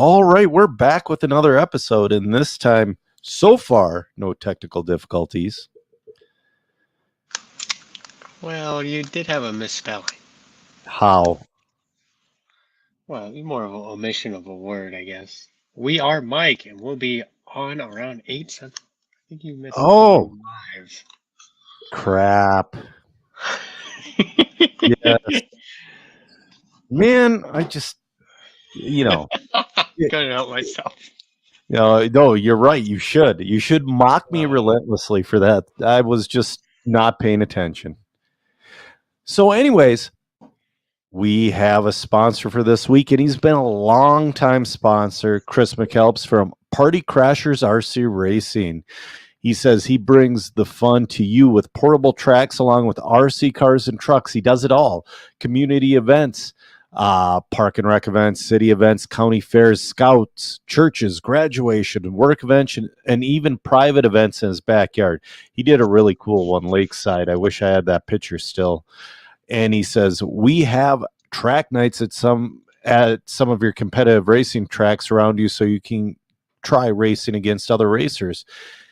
All right, we're back with another episode, and this time, so far, no technical difficulties. Well, you did have a misspelling. How? Well, more of an omission of a word, I guess. We are Mike, and we'll be on around 8 Central. I think you missed Oh, something live. crap. Yes. Man, I just, you know, y- Couldn't help myself. no, you're right. You should. You should mock me Uh, relentlessly for that. I was just not paying attention. So, anyways, we have a sponsor for this week, and he's been a long time sponsor, Chris McKelps from Party Crashers RC Racing. He says he brings the fun to you with portable tracks along with RC cars and trucks. He does it all. Community events, park and rec events, city events, county fairs, scouts, churches, graduation, work events, and even private events in his backyard. He did a really cool one lakeside. I wish I had that picture still. And he says, we have track nights at some of your competitive racing tracks around you so you can try racing against other racers.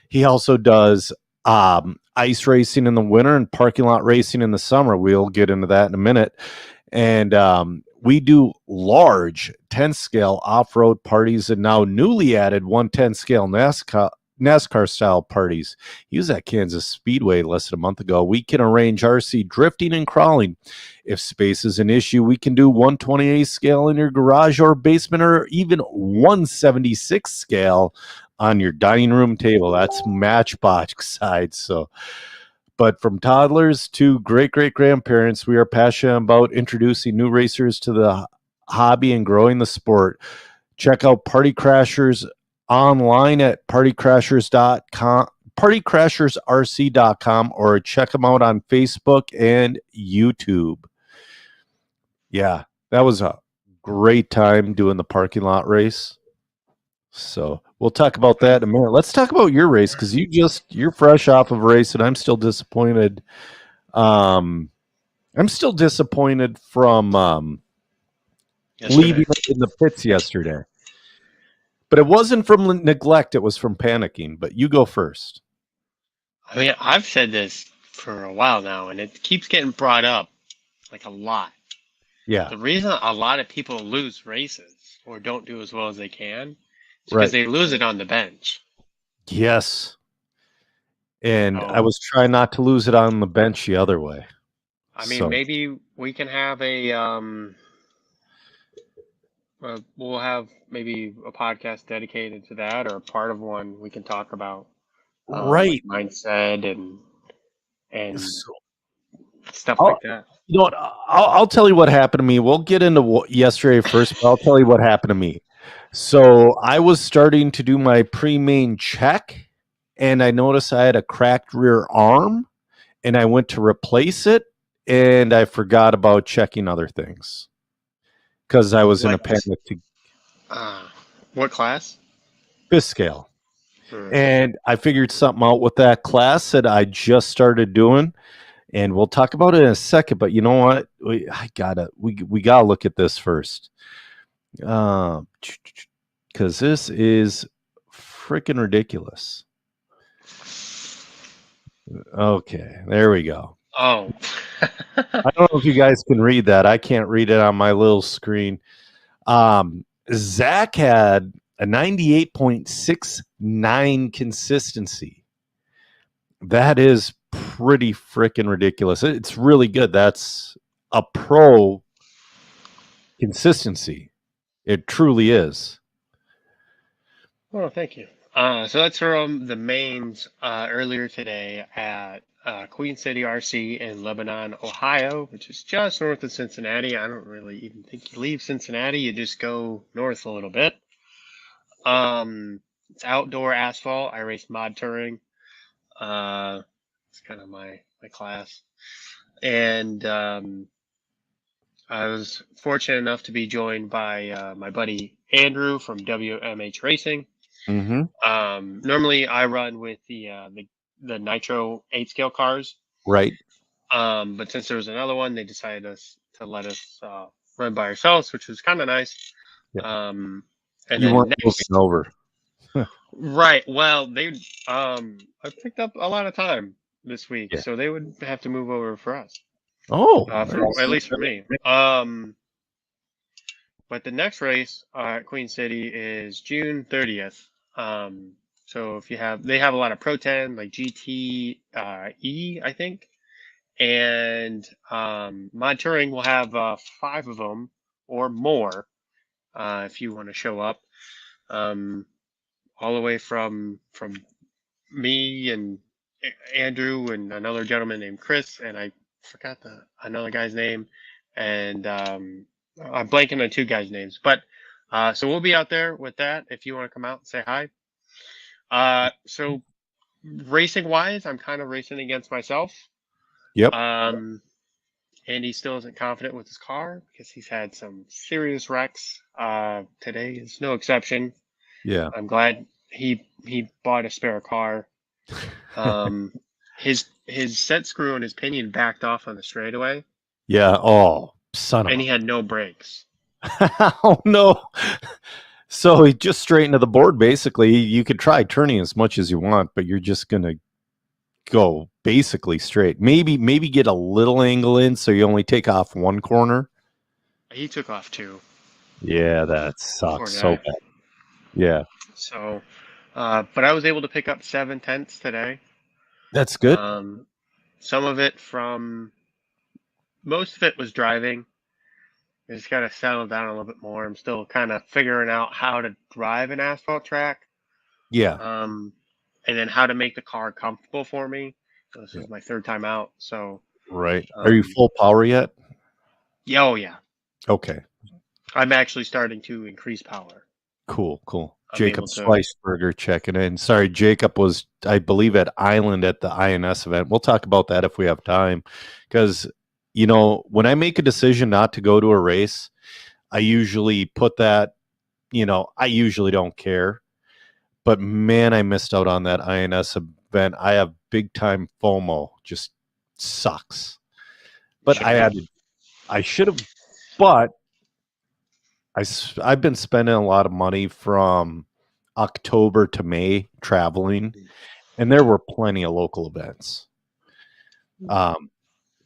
He also does ice racing in the winter and parking lot racing in the summer. We'll get into that in a minute. And we do large 10 scale off road parties and now newly added 110 scale NASCAR style parties. He was at Kansas Speedway less than a month ago. We can arrange RC drifting and crawling. If space is an issue, we can do 128 scale in your garage or basement or even 176 scale on your dining room table. That's Matchbox size. So, but from toddlers to great grandparents, we are passionate about introducing new racers to the hobby and growing the sport. Check out Party Crashers online at partycrashers.com, partycrashersrc.com, or check them out on Facebook and YouTube. Yeah, that was a great time doing the parking lot race. So we'll talk about that in a minute. Let's talk about your race because you're fresh off of a race, and I'm still disappointed. I'm still disappointed from leaving yesterday. in the pits yesterday. But it wasn't from neglect; it was from panicking. But you go first. I mean, I've said this for a while now, and it keeps getting brought up like a lot. Yeah, The reason a lot of people lose races or don't do as well as they can is because right. they lose it on the bench. Yes, and I So, was trying not to lose it on the bench the other way. I mean, So maybe we can have we'll have maybe a podcast dedicated to that, or part of one we can talk about like right. mindset and So stuff I'll, like that. you know what? I'll tell you what happened to me. We'll get into yesterday first, but I'll tell you what happened to me. So I was starting to do my pre-main check, and I noticed I had a cracked rear arm, and I went to replace it, and I forgot about checking other things because I was in a What panic to uh, what class? fifth scale. Hmm. And I figured something out with that class that I just started doing, and we'll talk about it in a second. But you know what? We gotta look at this first, because this is freaking ridiculous. Okay, there we go. Oh, I don't know if you guys can read that. I can't read it on my little screen. Zach had a 98.69 consistency. That is pretty freaking ridiculous. It's really good. That's a pro consistency. It truly is. well, thank you. So that's from the mains earlier today at Queen City RC in Lebanon, Ohio, which is just north of Cincinnati. I don't really even think you leave Cincinnati, you just go north a little bit. It's outdoor asphalt. I race mod touring. It's kind of my class. And I was fortunate enough to be joined by my buddy Andrew from WMH Racing. Mm-hmm. Normally I run with the Nitro 8 scale cars. Right. But since there was another one, they decided to let us run by ourselves, which was kind of nice. Yeah. Um, And You then weren't next, moving over. right? Well, I picked up a lot of time this week, Yeah. so they would have to move over for us, Oh, for at least for me. But the next race at Queen City is June 30th. So if they have a lot of Pro 10, like GT E, I think. And Mod Touring will have 5 of them or more if you want to show up. All the way from me and Andrew and another gentleman named Chris, and I forgot another guy's name, and I'm blanking on 2 guys' names, but so we'll be out there with that if you want to come out and say hi. So racing wise, I'm kind of racing against myself. Yep. Andy still isn't confident with his car because he's had some serious wrecks. Today is no exception. Yeah. I'm glad he bought a spare car. His set screw and his pinion backed off on the straightaway, Yeah. Oh, son of and a. he had no brakes. Oh no. So he just straightened to the board. Basically, you could try turning as much as you want, but you're just gonna go basically straight. Maybe get a little angle in so you only take off one corner. He took off 2. Yeah, that Poor sucks so guy. bad. Yeah, So, but I was able to pick up 7/10 today. that's good. Some of it most of it was driving. I just got to settle down a little bit more. I'm still kind of figuring out how to drive an asphalt track. Yeah. And then how to make the car comfortable for me. So this is my 3rd time out. So Right. Are you full power yet? yeah, oh yeah. Okay. I'm actually starting to increase power. Cool. I'm Jacob able to- Sliceberger checking in. Sorry, Jacob was, I believe, at Island at the INS event. We'll talk about that if we have time. Because, when I make a decision not to go to a race, I usually put that, I usually don't care. But man, I missed out on that INS event. I have big time FOMO. Just sucks. But I should have, but I've been spending a lot of money from October to May traveling, and there were plenty of local events.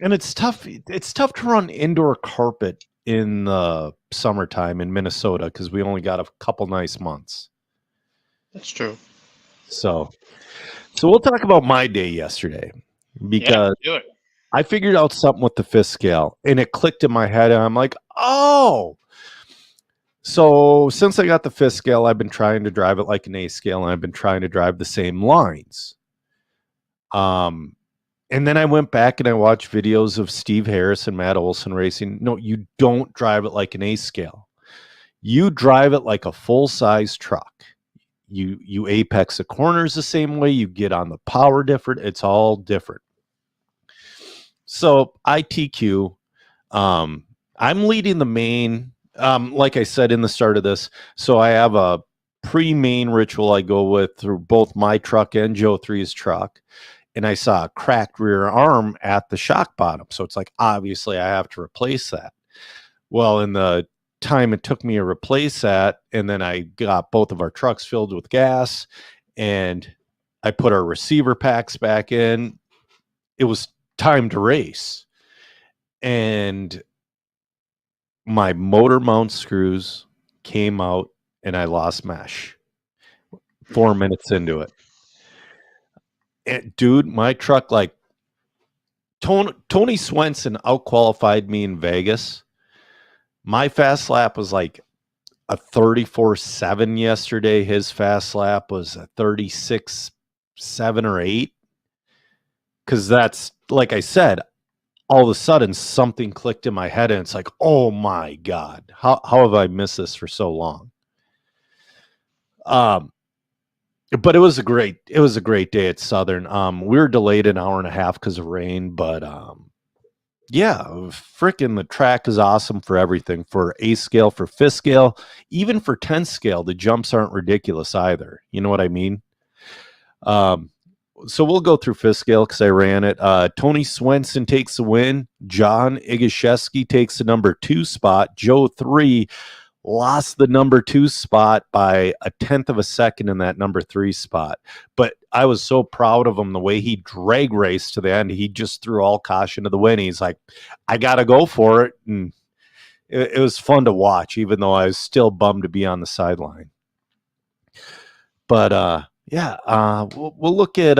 And it's tough. It's tough to run indoor carpet in the summertime in Minnesota because we only got a couple nice months. That's true. So we'll talk about my day yesterday because do it. I figured out something with the fifth scale, and it clicked in my head, and I'm like, oh. So since I got the fifth scale, I've been trying to drive it like an A scale, and I've been trying to drive the same lines. And then I went back and I watched videos of Steve Harris and Matt Olson racing. No, you don't drive it like an A scale. You drive it like a full-size truck. You apex the corners the same way. You get on the power different. It's all different. So ITQ, I'm leading the main. Like I said in the start of this, so I have a pre-main ritual I go with through both my truck and Joe 3's truck. And I saw a cracked rear arm at the shock bottom. So it's like, obviously I have to replace that. Well, in the time it took me to replace that, and then I got both of our trucks filled with gas, and I put our receiver packs back in. It was time to race. And my motor mount screws came out, and I lost mesh 4 minutes into it. And dude, my truck, like Tony Swenson outqualified me in Vegas. My fast lap was like a 34.7 yesterday. His fast lap was a 36.7 or 8. Because that's, like I said, all of a sudden something clicked in my head, and it's like, oh my God, how have I missed this for so long? But it was a great day at Southern. We were delayed an hour and a half because of rain, but yeah, freaking the track is awesome for everything, for A scale, for fifth scale, even for 10 scale. The jumps aren't ridiculous either. You know what I mean? So we'll go through fifth scale because I ran it. Tony Swenson takes the win. John Igashevsky takes the number 2 spot. Joe 3 lost the number 2 spot by a tenth of a second in that number 3 spot. But I was so proud of him the way he drag raced to the end. He just threw all caution to the wind. He's like, I got to go for it. And it was fun to watch, even though I was still bummed to be on the sideline. But we'll look at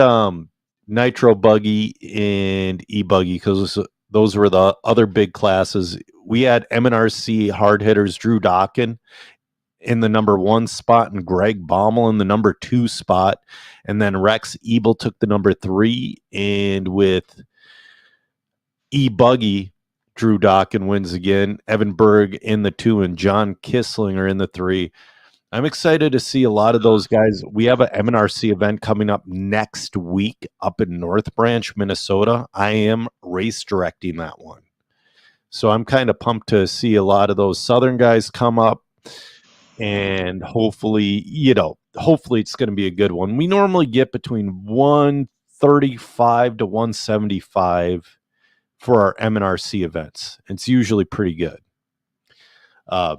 Nitro Buggy and E-Buggy because those were the other big classes. We had MNRC hard hitters Drew Dawkin in the number 1 spot and Greg Baumel in the number 2 spot. And then Rex Ebel took the number 3. And with E-Buggy, Drew Dawkin wins again. Evan Berg in the 2 and John Kisslinger in the 3. I'm excited to see a lot of those guys. We have an MNRC event coming up next week up in North Branch, Minnesota. I am race directing that one. So I'm kind of pumped to see a lot of those Southern guys come up, and hopefully it's going to be a good one. We normally get between 135 to 175 for our MNRC events. It's usually pretty good. I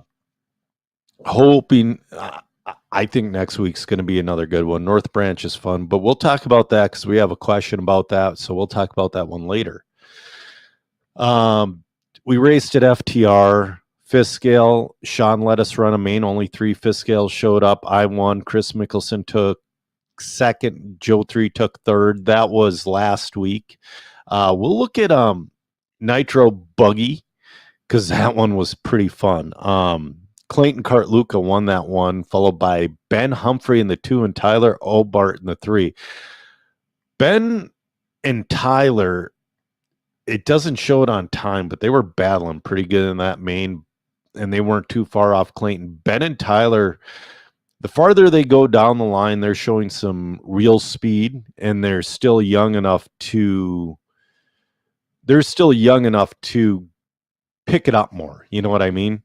think next week's going to be another good one. North Branch is fun, but we'll talk about that because we have a question about that. So we'll talk about that one later. We raced at FTR. Fifth scale, Sean let us run a main. Only 3 fifth scales showed up. I won. Chris Mickelson took second. Joe 3 took third. That was last week. We'll look at Nitro Buggy because that one was pretty fun. Clayton Cartluca won that one, followed by Ben Humphrey in the 2 and Tyler Obart in the 3. Ben and Tyler, it doesn't show it on time, but they were battling pretty good in that main, and they weren't too far off Clayton. Ben and Tyler, the farther they go down the line, they're showing some real speed, and they're still young enough to pick it up more. You know what I mean?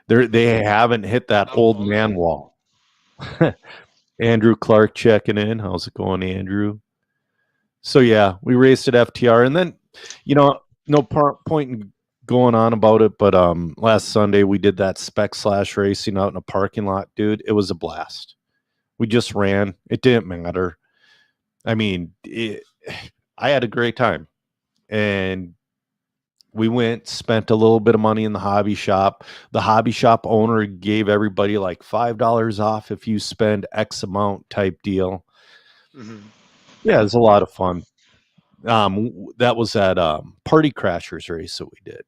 They haven't hit that old man wall. Andrew Clark checking in. How's it going, Andrew? So yeah, we raced at FTR, and then no point in going on about it, but last Sunday we did that spec slash racing out in a parking lot, dude. It was a blast. We just ran. It didn't matter. I mean, I had a great time, and we went, spent a little bit of money in the hobby shop. The hobby shop owner gave everybody like $5 off if you spend X amount type deal. Mm-hmm. Yeah, it was a lot of fun. That was at Party Crashers race that we did.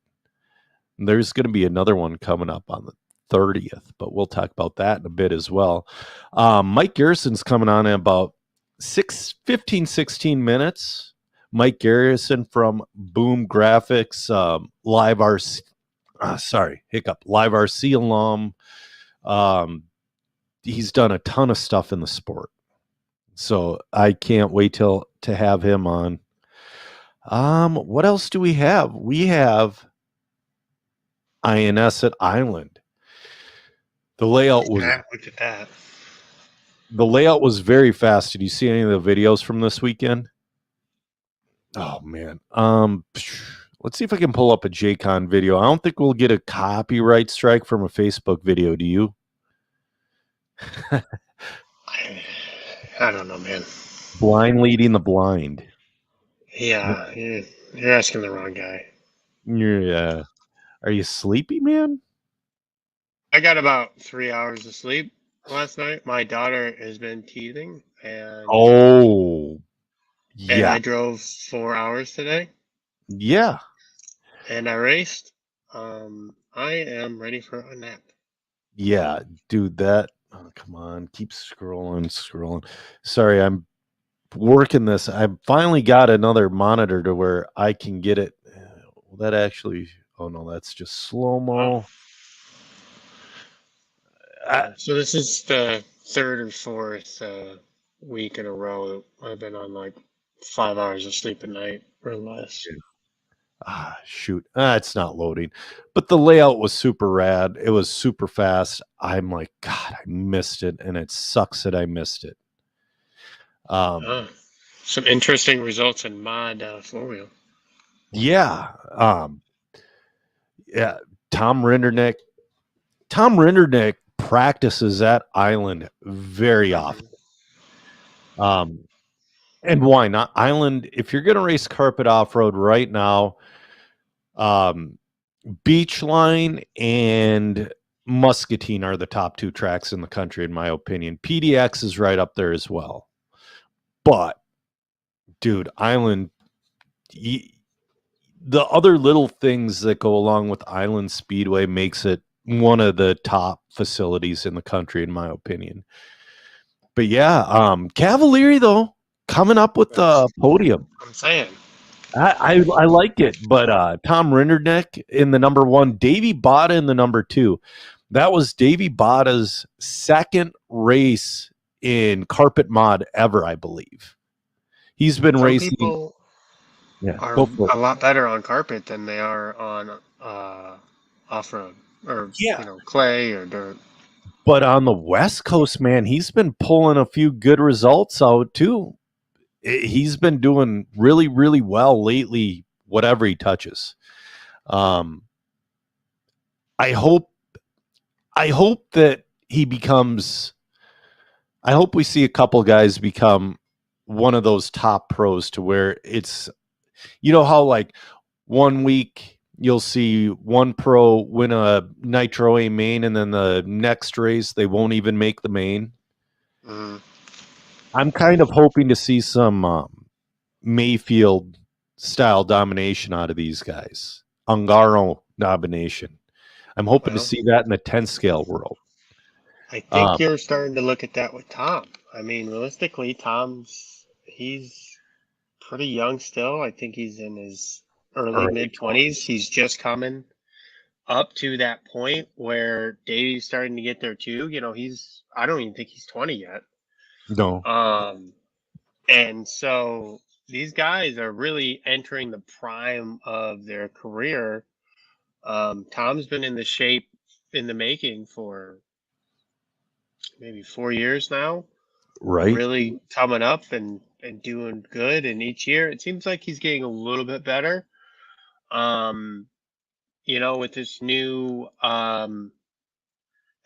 And there's going to be another one coming up on the 30th, but we'll talk about that in a bit as well. Mike Garrison's coming on in about 16 minutes. Mike Garrison from Boom Graphics, Live RC alum. He's done a ton of stuff in the sport. So I can't wait to have him on. What else do we have? We have INS at Island. The layout was look at that. The layout was very fast. Did you see any of the videos from this weekend? Oh man. Let's see if I can pull up a JCon video. I don't think we'll get a copyright strike from a Facebook video. Do you? I don't know, man. Blind leading the blind. Yeah, you're asking the wrong guy. Yeah. Are you sleepy, man? I got about 3 hours of sleep last night. My daughter has been teething, and yeah. I drove 4 hours today. Yeah. And I raced. I am ready for a nap. Yeah, dude, that. Oh, come on. Keep scrolling. Sorry, I'm working this. I finally got another monitor to where I can get it. Will that actually. Oh, no, that's just slow-mo. So this is the third or fourth week in a row I've been on like 5 hours of sleep a night or less. Shoot. It's not loading. But the layout was super rad. It was super fast. I'm like, God, I missed it. And it sucks that I missed it. Some interesting results in mod 4-wheel. Yeah. Yeah. Tom Tom Rindernick practices that island very often. And why not? Island, if you're going to race carpet off-road right now, Beachline and Muscatine are the top 2 tracks in the country, in my opinion. PDX is right up there as well. But, dude, Island, the other little things that go along with Island Speedway makes it one of the top facilities in the country, in my opinion. But yeah, Cavalieri, though, coming up with the podium. I'm saying. I like it, but Tom Rindernick in the number 1, Davey Botta in the number 2. That was Davey Botta's second race in carpet mod ever, I believe. He's been Some racing. People are a lot better on carpet than they are on off-road or clay or dirt. But on the West Coast, man, he's been pulling a few good results out too. He's been doing really, really well lately, whatever he touches. I hope that he becomes, I hope we see a couple guys become one of those top pros to where it's, you know how like 1 week you'll see one pro win a Nitro A main and then the next race they won't even make the main. I'm kind of hoping to see some Mayfield style domination out of these guys. Ungaro domination. I'm hoping to see that in the 10 scale world. I think you're starting to look at that with Tom. I mean, realistically, he's pretty young still. I think he's in his early mid-20s. He's just coming up to that point where Davey's starting to get there too. You know, I don't even think he's 20 yet. No. And so these guys are really entering the prime of their career. Tom's been in the shape in the making for maybe 4 years now. Right. Really coming up and doing good. And each year it seems like he's getting a little bit better. You know, with this new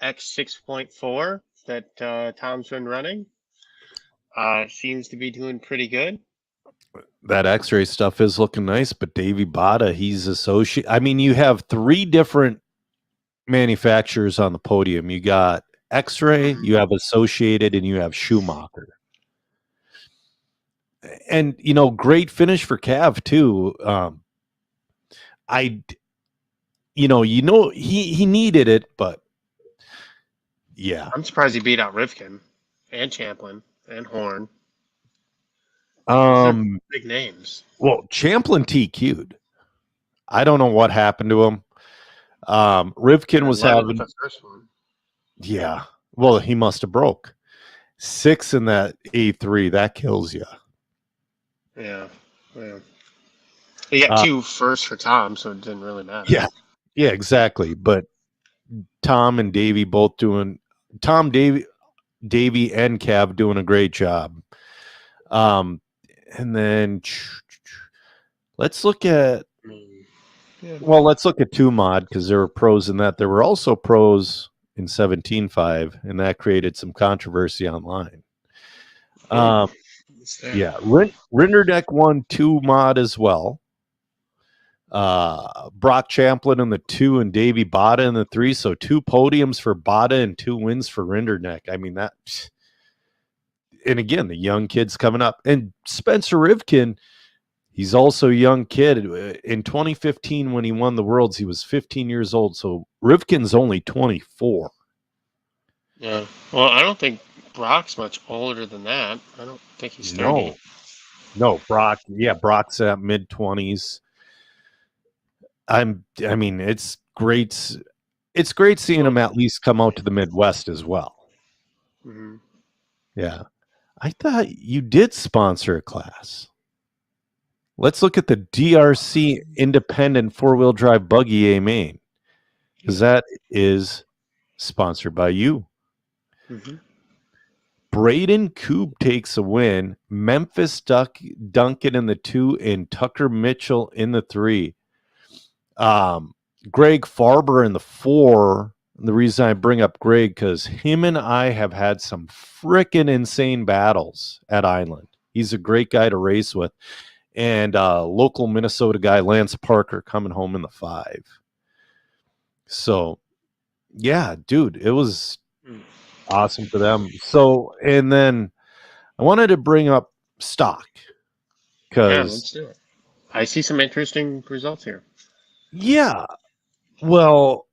X 6.4 that Tom's been running, seems to be doing pretty good. That X-ray stuff is looking nice, but Davey Botta, he's associated. I mean, you have 3 different manufacturers on the podium. You got X-ray, you have Associated, and you have Schumacher. And, you know, great finish for Cav, too. He needed it, but yeah. I'm surprised he beat out Rivkin and Champlin and Horn. Big names. Well, Champlin TQ'd. I don't know what happened to him. Rivkin was having the first one. Yeah. Well, he must have broke 6 in that A3. That kills you. Yeah. He got 2 first for Tom, so it didn't really matter. Yeah, exactly. But Tom and Davey both doing Davey and Cav doing a great job. And then let's look at let's look at 2 mod because there were pros in that. There were also pros in 17.5, and that created some controversy online. Rinderdeck won 2 mod as well. Brock Champlin in the 2 and Davey Botta in the 3. So 2 podiums for Botta and 2 wins for Rinderdeck. I mean, that. And again, the young kids coming up. And Spencer Rivkin, he's also a young kid. In 2015, when he won the Worlds, he was 15 years old. So Rivkin's only 24. Yeah. Well, I don't think Brock's much older than that. I don't think he's 30. No, Brock. Yeah, Brock's at mid-20s. I mean, it's great. It's great seeing him at least come out to the Midwest as well. Mm-hmm. Yeah. I thought you did sponsor a class. Let's look at the DRC Independent 4-wheel drive buggy A main, because that is sponsored by you. Mm-hmm. Braden Koob takes a win. Memphis Duncan in the 2 and Tucker Mitchell in the 3. Greg Farber in the 4 The reason I bring up Greg, because him and I have had some freaking insane battles at Island. He's a great guy to race with. And local Minnesota guy, Lance Parker, coming home in the 5. So, yeah, dude, it was awesome for them. So, and then I wanted to bring up stock Yeah, because, let's do it. I see some interesting results here. yeah, well,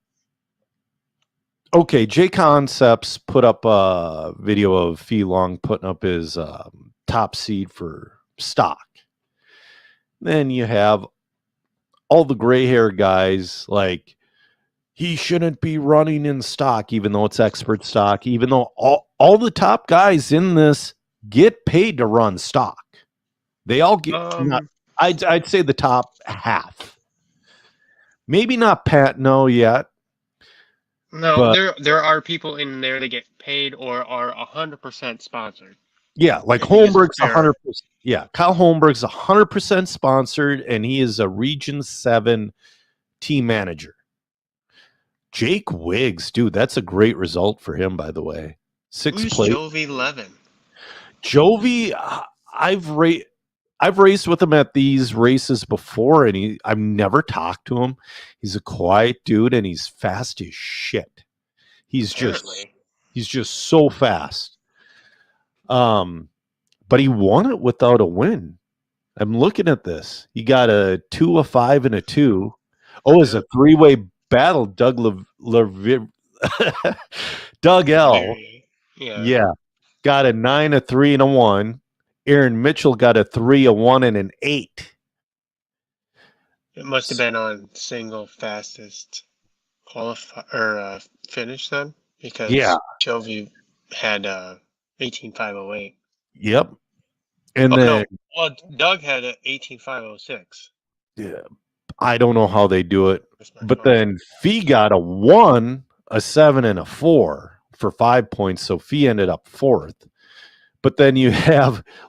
okay, J Concepts put up a video of Fee Long putting up his top seed for stock. Then you have all the gray hair guys like, he shouldn't be running in stock, even though it's expert stock, even though all the top guys in this get paid to run stock. They all get, I'd say the top half. Maybe not Pat No yet. No, but there are people in there that get paid or are 100% sponsored. Yeah, like Holmberg's 100%. Yeah, Kyle Holmberg's 100% sponsored, and he is a Region 7 team manager. Jake Wiggs, dude, that's a great result for him, by the way. 6th place. Jovi Levin? Jovi, I've raced with him at these races before, and I've never talked to him. He's a quiet dude, and he's fast as shit. He's just so fast. But he won it without a win. I'm looking at this. He got a 2, a 5, and a 2. Oh, it's a 3-way battle. Doug L. Yeah. Got a 9, a 3, and a 1. Aaron Mitchell got a 3, a 1, and an 8. It must have been on single fastest finish then, because Jovi had 18.508. Yep. And then Doug had an 18.506. Yeah, I don't know how they do it, but then Fee got a 1, a 7, and a 4 for 5 points, so Fee ended up 4th. But then you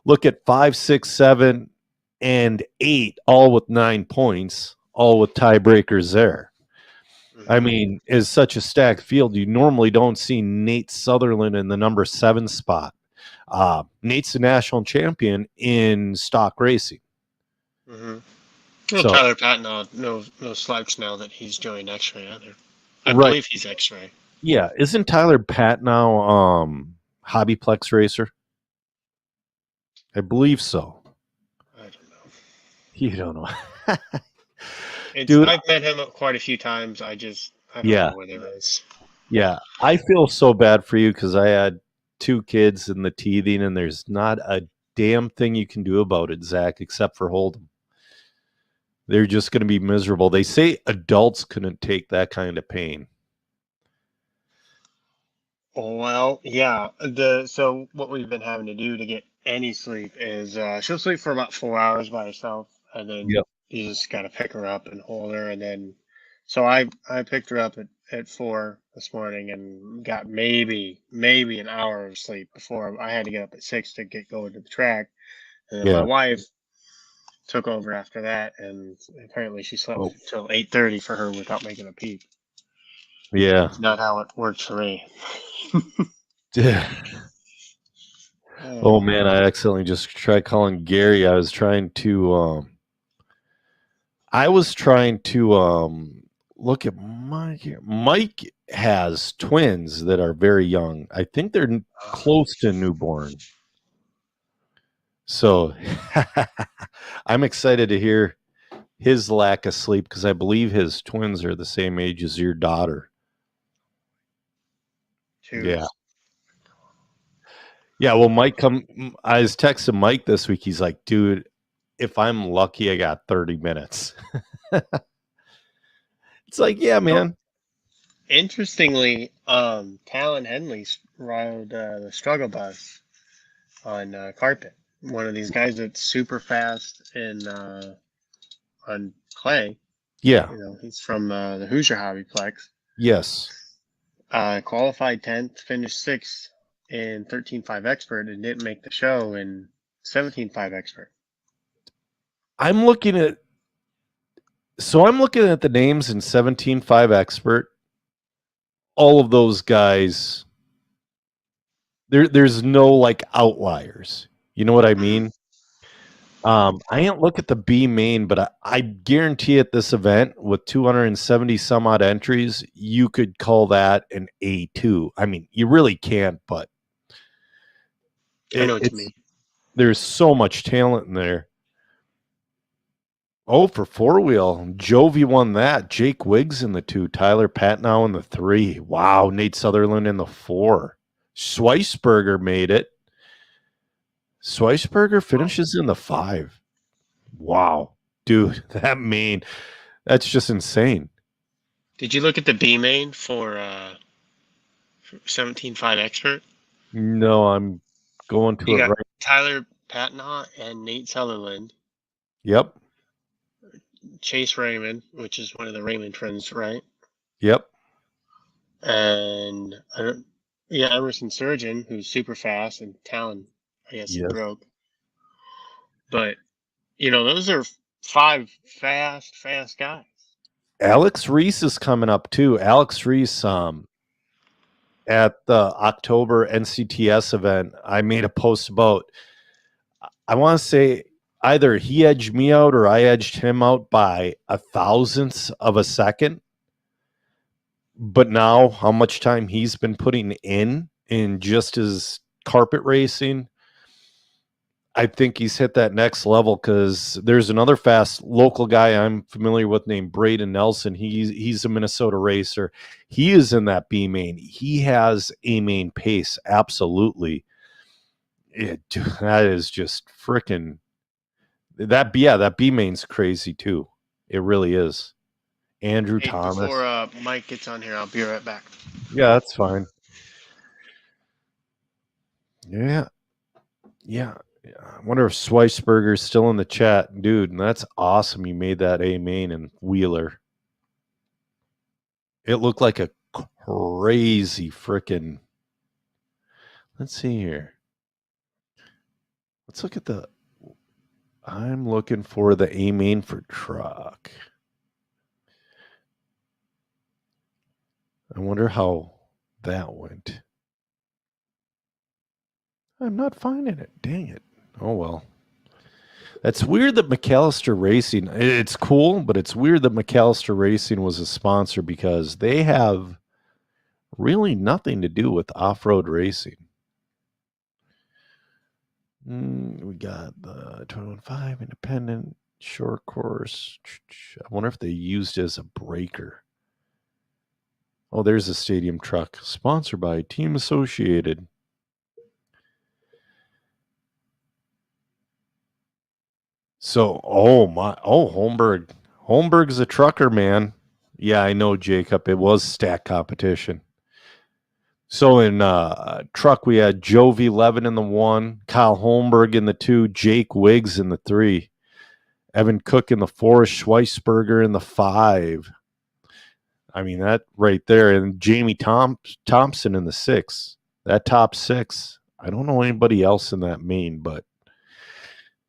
look at 5, 6, 7, and 8, all with 9 points, all with tiebreakers there. I mean, it's such a stacked field. You normally don't see Nate Sutherland in the number 7 spot. Nate's the national champion in stock racing. Mm-hmm. Well, so, Tyler Patton, no slouch now that he's joined X-Ray either. I believe he's X-Ray. Yeah, isn't Tyler Patton now Hobbyplex racer? I believe so. I don't know. You don't know. Dude, I've met him quite a few times. I don't know where there is. Yeah, I feel so bad for you because I had 2 kids in the teething, and there's not a damn thing you can do about it, Zach, except for hold them. They're just going to be miserable. They say adults couldn't take that kind of pain. Well, yeah. So what we've been having to do to get any sleep is she'll sleep for about 4 hours by herself, and then you just got to pick her up and hold her, and then so I picked her up at 4 this morning and got maybe an hour of sleep before I had to get up at 6 to get going to the track, and then my wife took over after that, and apparently she slept until 8:30 for her without making a peep. Yeah, it's not how it works for me. Oh man, I accidentally just tried calling Gary. I was trying to look at Mike here. Mike has twins that are very young. I think they're close to newborn. So I'm excited to hear his lack of sleep because I believe his twins are the same age as your daughter. Yeah. Yeah, well, I was texting Mike this week. He's like, dude, if I'm lucky, I got 30 minutes. It's like, yeah, man. Interestingly, Talon Henley rode the struggle bus on carpet. One of these guys that's super fast on clay. Yeah. He's from the Hoosier Hobbyplex. Yes. Qualified 10th, finished 6th in 13.5 expert, and didn't make the show in 17.5 expert. I'm looking at the names in 17.5 expert. all of those guys, there's no like outliers. You know what I mean? I didn't look at the B main, but I guarantee at this event with 270 some odd entries, you could call that an A2. I mean, you really can't, but I know what you it's mean. there's so much talent in there. Oh, for four wheel, Jovi won that. Jake Wiggs in the 2, Tyler Patnow in the 3. Wow, Nate Sutherland in the 4. Schweisberger made it. Schweisberger finishes in the 5. Wow, dude, that's just insane. Did you look at the B main for 17.5 Expert? No, I'm going to You it got right. Tyler Patnaugh and Nate Sutherland, Yep, Chase Raymond, which is one of the Raymond friends, right? yep. And Emerson Surgeon, who's super fast, and Talon, I guess he Yes. broke. But those are 5 fast guys. Alex Reese is coming up too. Alex Reese, at the October NCTS event, I made a post about, I want to say either he edged me out or I edged him out by a thousandth of a second. But now, how much time he's been putting in just his carpet racing, I think he's hit that next level because there's another fast local guy I'm familiar with named Braden Nelson. He's a Minnesota racer. He is in that B main. He has A main pace, absolutely. That is just freaking that. Yeah, that B main's crazy too. It really is. Andrew Hey, Thomas. before Mike gets on here, I'll be right back. Yeah, that's fine. Yeah. I wonder if Schweisberger's still in the chat. Dude, and that's awesome. You made that A main and Wheeler. It looked like a crazy freaking. Let's see here. Let's look at the. I'm looking for the A main for truck. I wonder how that went. I'm not finding it. Dang it. Oh, well. That's weird that McAllister Racing, it's cool, but it's weird that McAllister Racing was a sponsor because they have really nothing to do with off-road racing. We got the 215 Independent Short Course. I wonder if they used it as a breaker. Oh, there's a stadium truck sponsored by Team Associated. So, Holmberg's a trucker, man. Yeah, I know, Jacob. It was stack competition. So in truck, we had Jovi Levin in the 1, Kyle Holmberg in the 2, Jake Wiggs in the 3, Evan Cook in the 4, Schweisberger in the 5. I mean, that right there. And Jamie Thompson in the 6. That top 6. I don't know anybody else in that main, but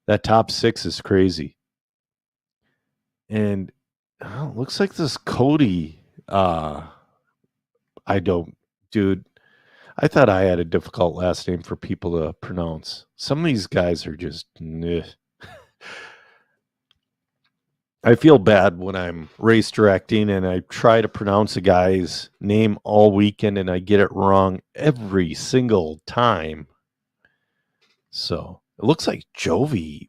that top 6 is crazy. And looks like this Cody. Dude. I thought I had a difficult last name for people to pronounce. Some of these guys are just. I feel bad when I'm race directing and I try to pronounce a guy's name all weekend and I get it wrong every single time. So it looks like Jovi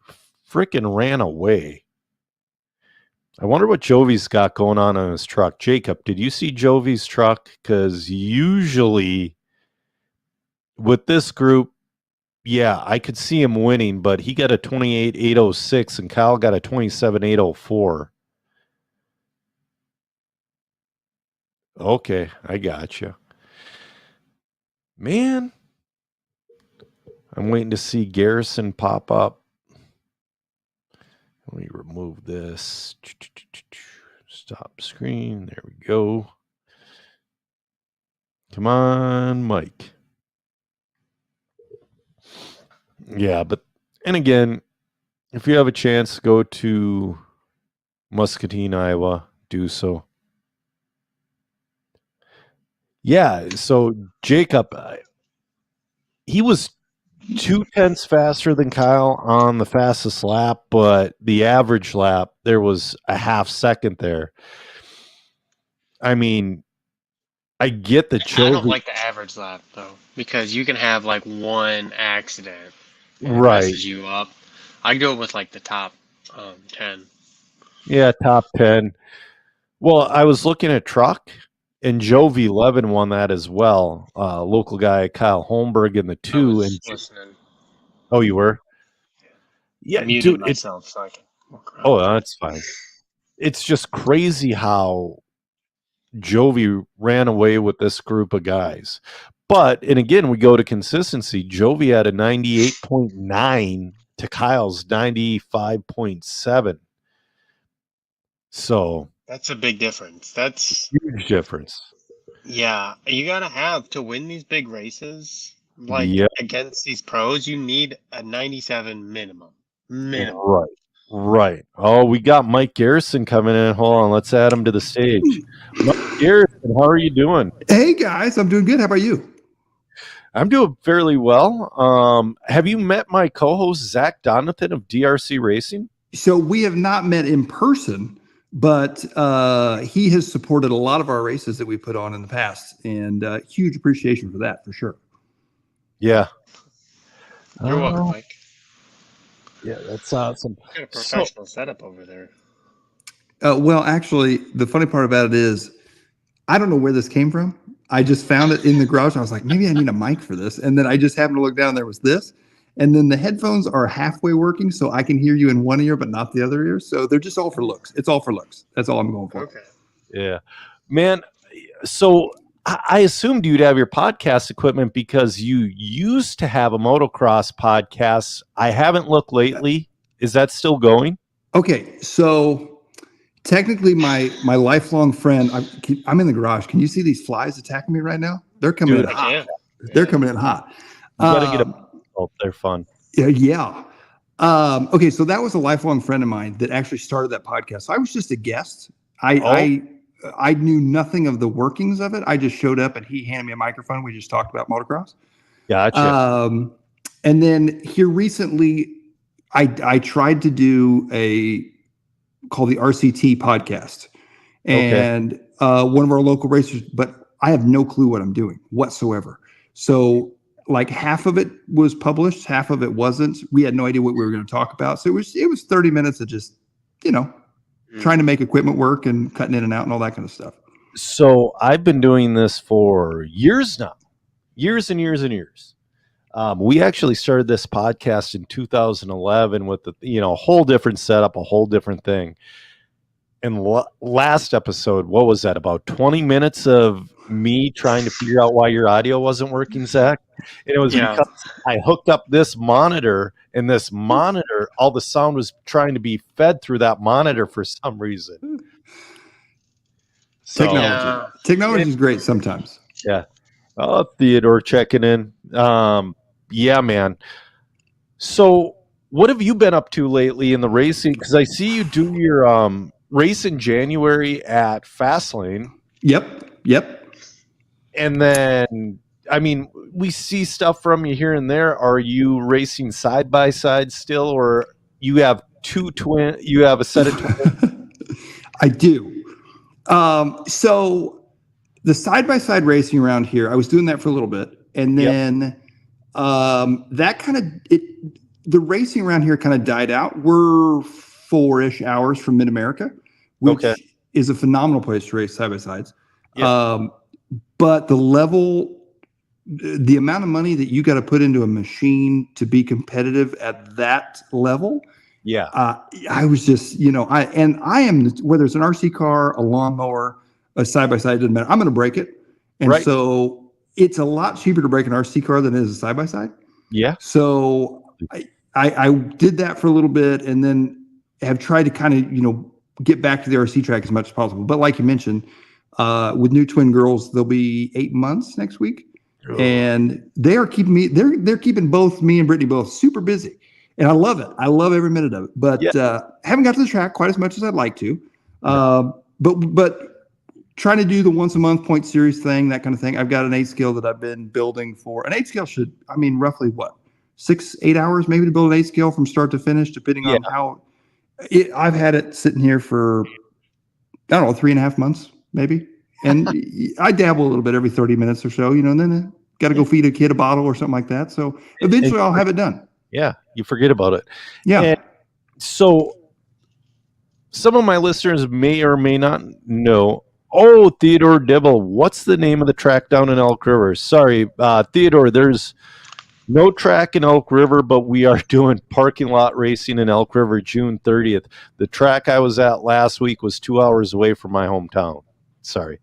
freaking ran away. I wonder what Jovi's got going on his truck. Jacob, did you see Jovi's truck? Because usually with this group, yeah, I could see him winning, but he got a 28.806 and Kyle got a 27.804. Okay, I got you. Man, I'm waiting to see Garrison pop up. Let me remove this. Stop screen. There we go. Come on, Mike. Yeah, and again, if you have a chance to go to Muscatine, Iowa, do so. Yeah. So Jacob, he was 2 tenths faster than Kyle on the fastest lap, but the average lap, there was a half second there. I mean, I get the I don't Jovi. like the average lap though, because you can have like one accident and it Right. messes you up. I go with like the top 10. Yeah, top 10. Well, I was looking at truck, and Jovi 11 won that as well. Local guy Kyle Holmberg in the I two, was and listening. oh, you were? I Yeah, muted dude. It. myself so I can walk around. Oh, that's fine. It's just crazy how Jovi ran away with this group of guys. But, and again, we go to consistency. Jovi had a 98.9 to Kyle's 95.7. So, That's a big difference. That's huge difference. Yeah, you gotta have to win these big races, like Yeah, against these pros, you need a 97 minimum. Minimum. right. Right. Oh, we got Mike Garrison coming in. Hold on. Let's add him to the stage. Mike Garrison, how are you doing? Hey guys, I'm doing good. How about you? I'm doing fairly well. Have you met my co-host Zach Donathan of DRC Racing? So we have not met in person, but he has supported a lot of our races that we put on in the past, and huge appreciation for that, for sure. Yeah. You're welcome, Oh, Mike. yeah, that's awesome. Got a So, professional setup over there. Well, actually, the funny part about it is, I don't know where this came from. I just found it in the garage. And I was like, maybe I need a mic for this, and then I just happened to look down. And there was this, and then the headphones are halfway working, so I can hear you in one ear but not the other ear. So they're just all for looks. It's all for looks. That's all I'm going for. Okay. yeah, man. So I assumed you'd have your podcast equipment because you used to have a motocross podcast. I haven't looked lately. Is that still going? Okay, so technically, my lifelong friend, I'm in the garage. Can you see these flies attacking me right now? They're coming Dude, in I hot. can. They're Yeah. coming in hot. You got to get a. Oh, they're fun. Yeah. Okay, so that was a lifelong friend of mine that actually started that podcast. So I was just a guest. I knew nothing of the workings of it. I just showed up and he handed me a microphone. We just talked about motocross. Gotcha. And then here recently, I tried to do a called the RCT podcast, and one of our local racers, but I have no clue what I'm doing whatsoever. So like half of it was published, half of it wasn't. We had no idea what we were going to talk about. So it was 30 minutes of just, trying to make equipment work and cutting in and out and all that kind of stuff. So I've been doing this for years now, years and years and years. We actually started this podcast in 2011 with a whole different setup, a whole different thing. And last episode, what was that? About 20 minutes of me trying to figure out why your audio wasn't working, Zach. And it was because I hooked up this monitor, and this monitor, all the sound was trying to be fed through that monitor for some reason. So, Technology is great sometimes. Yeah. Oh, Theodore checking in. Yeah, man. So what have you been up to lately in the racing? Because I see you do your race in January at Fastlane. Yep. And then, I mean, we see stuff from you here and there. Are you racing side by side still, or you have you have a set of twins? I do. So the side-by-side racing around here, I was doing that for a little bit. And then that kind of, the racing around here kind of died out. We're 4-ish hours from Mid-America, which is a phenomenal place to race side-by-sides. Yep. But the amount of money that you got to put into a machine to be competitive at that level, I was just, I am, whether it's an RC car, a lawnmower, a side-by-side, doesn't matter. I'm going to break it. And so it's a lot cheaper to break an RC car than it is a side-by-side. Yeah. So I did that for a little bit and then have tried to kind of, get back to the RC track as much as possible. But like you mentioned, with new twin girls, they'll be 8 months next week. Oh. And they are keeping me, they're keeping both me and Brittany both super busy. And I love it. I love every minute of it. But haven't got to the track quite as much as I'd like to. But trying to do the once a month point series thing, that kind of thing. I've got an 8 scale that I've been building for. An 8 scale should, roughly what, 6-8 hours maybe to build an 8 scale from start to finish, depending on how. I've had it sitting here for, I don't know, 3.5 months maybe, and I dabble a little bit every 30 minutes or so, and then got to go feed a kid a bottle or something like that. So eventually I'll have it done. Yeah, you forget about it. Yeah. And so some of my listeners may or may not know. Oh, Theodore Dibble, what's the name of the track down in Elk River? Sorry, Theodore, there's no track in Elk River, but we are doing parking lot racing in Elk River June 30th. The track I was at last week was 2 hours away from my hometown. Sorry.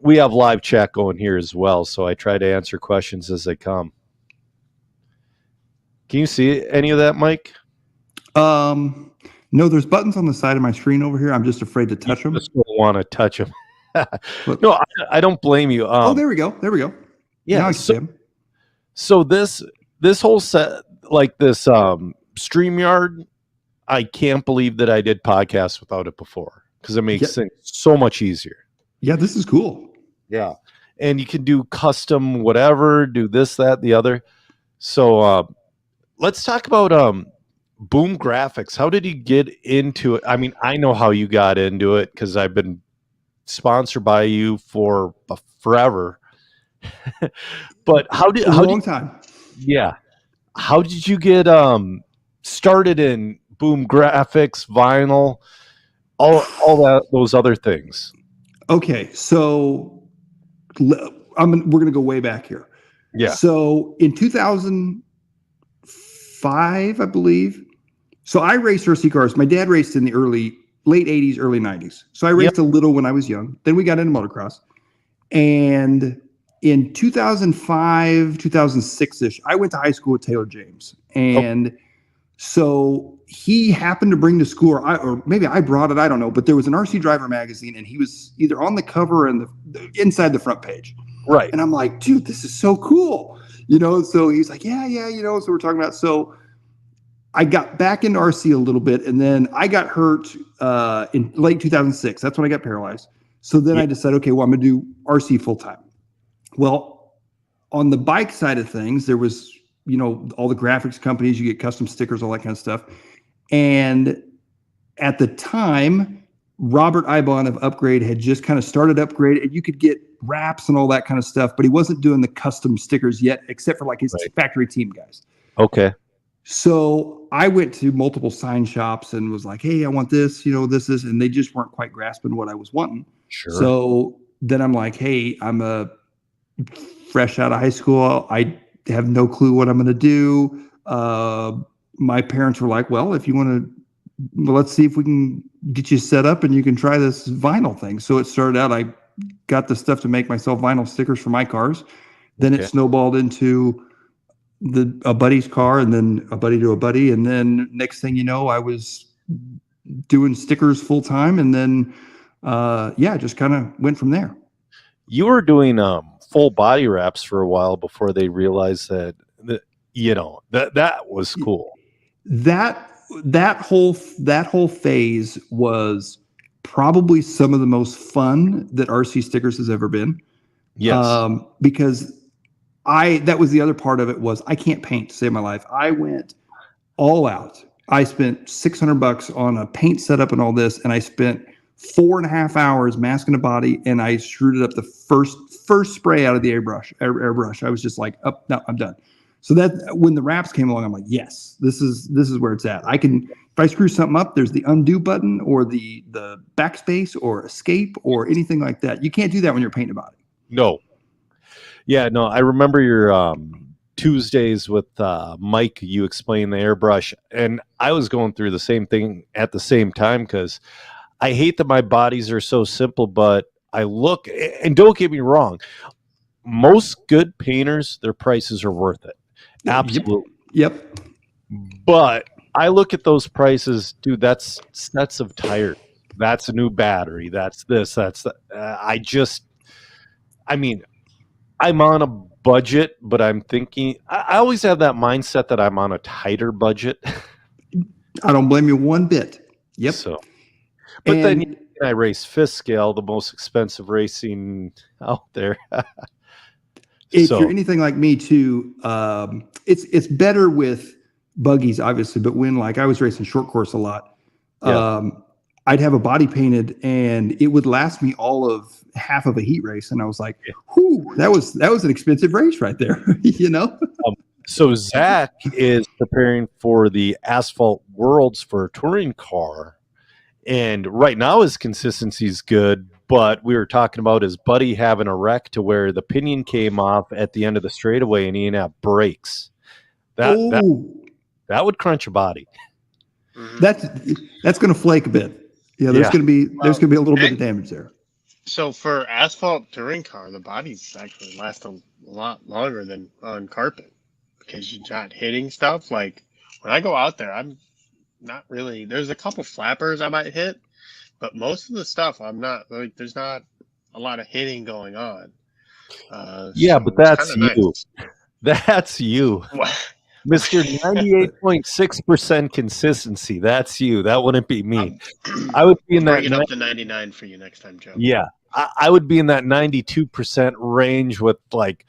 We have live chat going here as well, so I try to answer questions as they come. Can you see any of that, Mike? No, there's buttons on the side of my screen over here. I'm just afraid to touch them. I just don't want to touch them. No, I don't blame you. There we go. Yeah. Now I can see 'em. So this whole set, like this StreamYard, I can't believe that I did podcasts without it before, because it makes things so much easier. Yeah, this is cool. Yeah. And you can do custom whatever, do this, that, the other. So let's talk about Boom Graphics. How did you get into it? I mean, I know how you got into it because I've been sponsored by you for forever. But how did time? Yeah. How did you get started in Boom Graphics, vinyl, all that, those other things? Okay, so we're going to go way back here. Yeah. So in 2005, I believe. So I raced RC cars. My dad raced in the late 80s, early 90s. So I raced a little when I was young. Then we got into motocross. And in 2005, 2006-ish, I went to high school with Taylor James. And so he happened to bring to school, or maybe I brought it, I don't know, but there was an RC Driver magazine, and he was either on the cover and inside the front page. Right. And I'm like, dude, this is so cool. So he's like, yeah. So we're talking about, so I got back into RC a little bit, and then I got hurt in late 2006. That's when I got paralyzed. So then I decided, okay, well, I'm going to do RC full time. Well, on the bike side of things, there was, all the graphics companies, you get custom stickers, all that kind of stuff. And at the time, Robert Ibon of Upgrade had just kind of started Upgrade, and you could get wraps and all that kind of stuff, but he wasn't doing the custom stickers yet, except for like his factory team guys. Okay. So I went to multiple sign shops and was like, hey, I want this, this is, and they just weren't quite grasping what I was wanting. Sure. So then I'm like, hey, I'm fresh out of high school. I have no clue what I'm going to do. My parents were like, well, if you want to, let's see if we can get you set up and you can try this vinyl thing. So it started out, I got the stuff to make myself vinyl stickers for my cars. Then it snowballed into a buddy's car, and then a buddy to a buddy. And then next thing you know, I was doing stickers full time. And then, just kind of went from there. You were doing full body wraps for a while before they realized that was cool. That whole phase was probably some of the most fun that RC Stickers has ever been. Yes. Because that was the other part of it, was I can't paint to save my life. I went all out. I spent $600 on a paint setup and all this, and I spent 4.5 hours masking a body, and I screwed it up the first spray out of the airbrush. I was just like, oh, no, I'm done. So that when the wraps came along, I'm like, yes, this is where it's at. I can, if I screw something up, there's the undo button or the backspace or escape or anything like that. You can't do that when you're painting a body. No. Yeah, no, I remember your Tuesdays with Mike, you explained the airbrush, and I was going through the same thing at the same time, because I hate that my bodies are so simple, but I look, and don't get me wrong, most good painters, their prices are worth it. Absolutely. Yep. But I look at those prices, dude, that's sets of tires. That's a new battery. That's this, that's that. I'm on a budget, but I'm thinking, I always have that mindset that I'm on a tighter budget. I don't blame you one bit. Yep. So, but then and I race fifth scale, the most expensive racing out there. If So you're anything like me too, it's better with buggies, obviously. But when like I was racing short course a lot, Yeah. I'd have a body painted, and it would last me all of half of a heat race. And I was like, "Whew, that was an expensive race right there," you know. So Zach is preparing for the Asphalt Worlds for a touring car, and right now his consistency is good. But we were talking about his buddy having a wreck to where the pinion came off at the end of the straightaway, and he didn't have brakes. That would crunch a body. Mhm. That's going to flake a bit. Yeah, there's Yeah. going to be a little bit of damage there. So for asphalt touring car, the bodies actually last a lot longer than on carpet because you're not hitting stuff. Like when I go out there, I'm not really. There's a couple flappers I might hit, but most of the stuff I'm not like. There's not a lot of hitting going on. Yeah, So but it's that's kinda you. nice. That's you. Mr. 98.6% consistency. That's you. That wouldn't be me. I would be in that. Bring it up to 99 for you next time, Joe. Yeah. I would be in that 92% range with like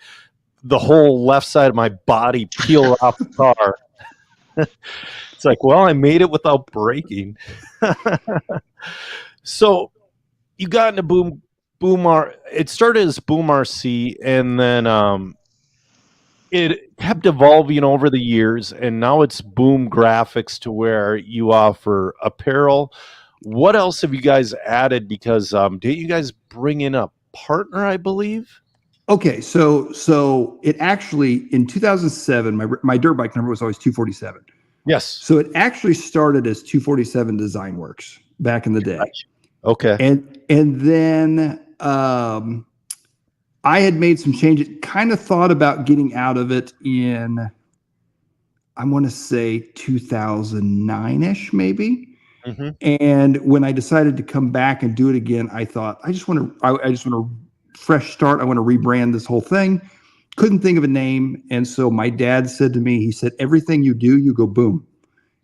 the whole left side of my body peeled off the car. It's like, well, I made it without braking. So you got into Boom it started as Boom RC, and then it kept evolving over the years, and now it's Boom Graphics, to where you offer apparel. What else have you guys added? Because didn't you guys bring in a partner, I believe? Okay, so it actually in 2007, my dirt bike number was always 247. Yes. So it actually started as 247 Design Works back in the day. Okay. And then I had made some changes, kind of thought about getting out of it in, I want to say 2009-ish maybe. Mm-hmm. And when I decided to come back and do it again, I thought, I just want a fresh start. I want to rebrand this whole thing. Couldn't think of a name. And so my dad said to me, he said, everything you do, you go boom.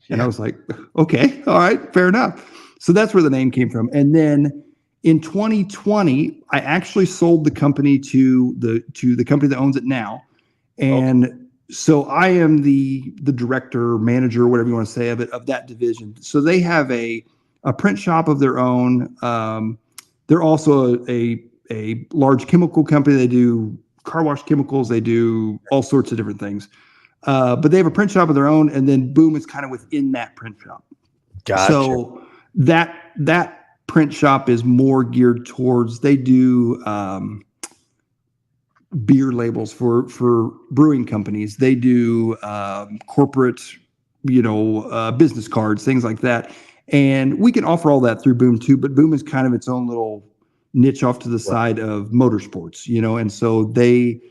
And Yeah. I was like, okay, all right, fair enough. So that's where the name came from. And then in 2020, I actually sold the company to the company that owns it now. And so I am the director, manager, whatever you want to say of it, of that division. So they have a print shop of their own. They're also a large chemical company. They do car wash chemicals. They do all sorts of different things. But they have a print shop of their own, and then Boom is kind of within that print shop. Gotcha. So that print shop is more geared towards, they do beer labels for brewing companies. They do corporate, business cards, things like that. And we can offer all that through Boom too, but Boom is kind of its own little niche off to the side of motorsports, and so they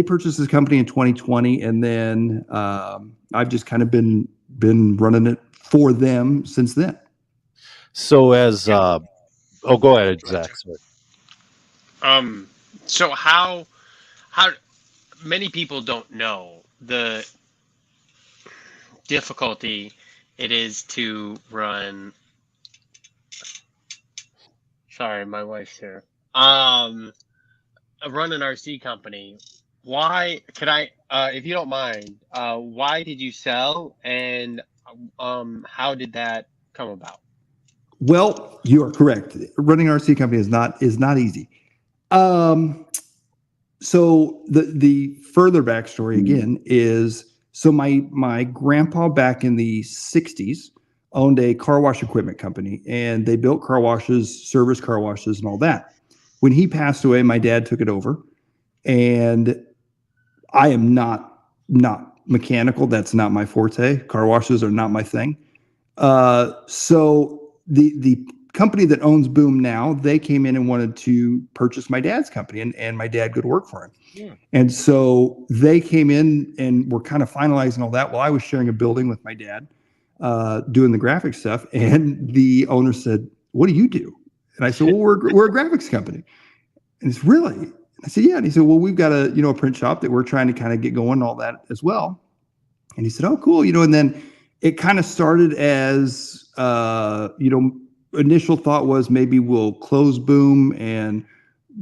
purchased this company in 2020, and then I've just kind of been running it for them since then. So as go ahead, Zach. Sorry. So how many people don't know the difficulty it is to run. Sorry, my wife's here. Run an RC company. Why could I, if you don't mind, why did you sell, and how did that come about? Well, you are correct. Running an RC company is not easy. So the further backstory again is, so my grandpa back in the 60s owned a car wash equipment company, and they built car washes, service car washes, and all that. When he passed away, my dad took it over, and I am not mechanical. That's not my forte. Car washes are not my thing. So the company that owns Boom now, they came in and wanted to purchase my dad's company, and my dad could work for him. Yeah. And so they came in and were kind of finalizing all that while I was sharing a building with my dad, doing the graphics stuff. And the owner said, "What do you do?" And I said, "Well, we're a graphics company." And it's really, I said, "Yeah." And he said, "Well, we've got a print shop that we're trying to kind of get going and all that as well." And he said, "Oh, cool." And then it kind of started as, initial thought was maybe we'll close Boom and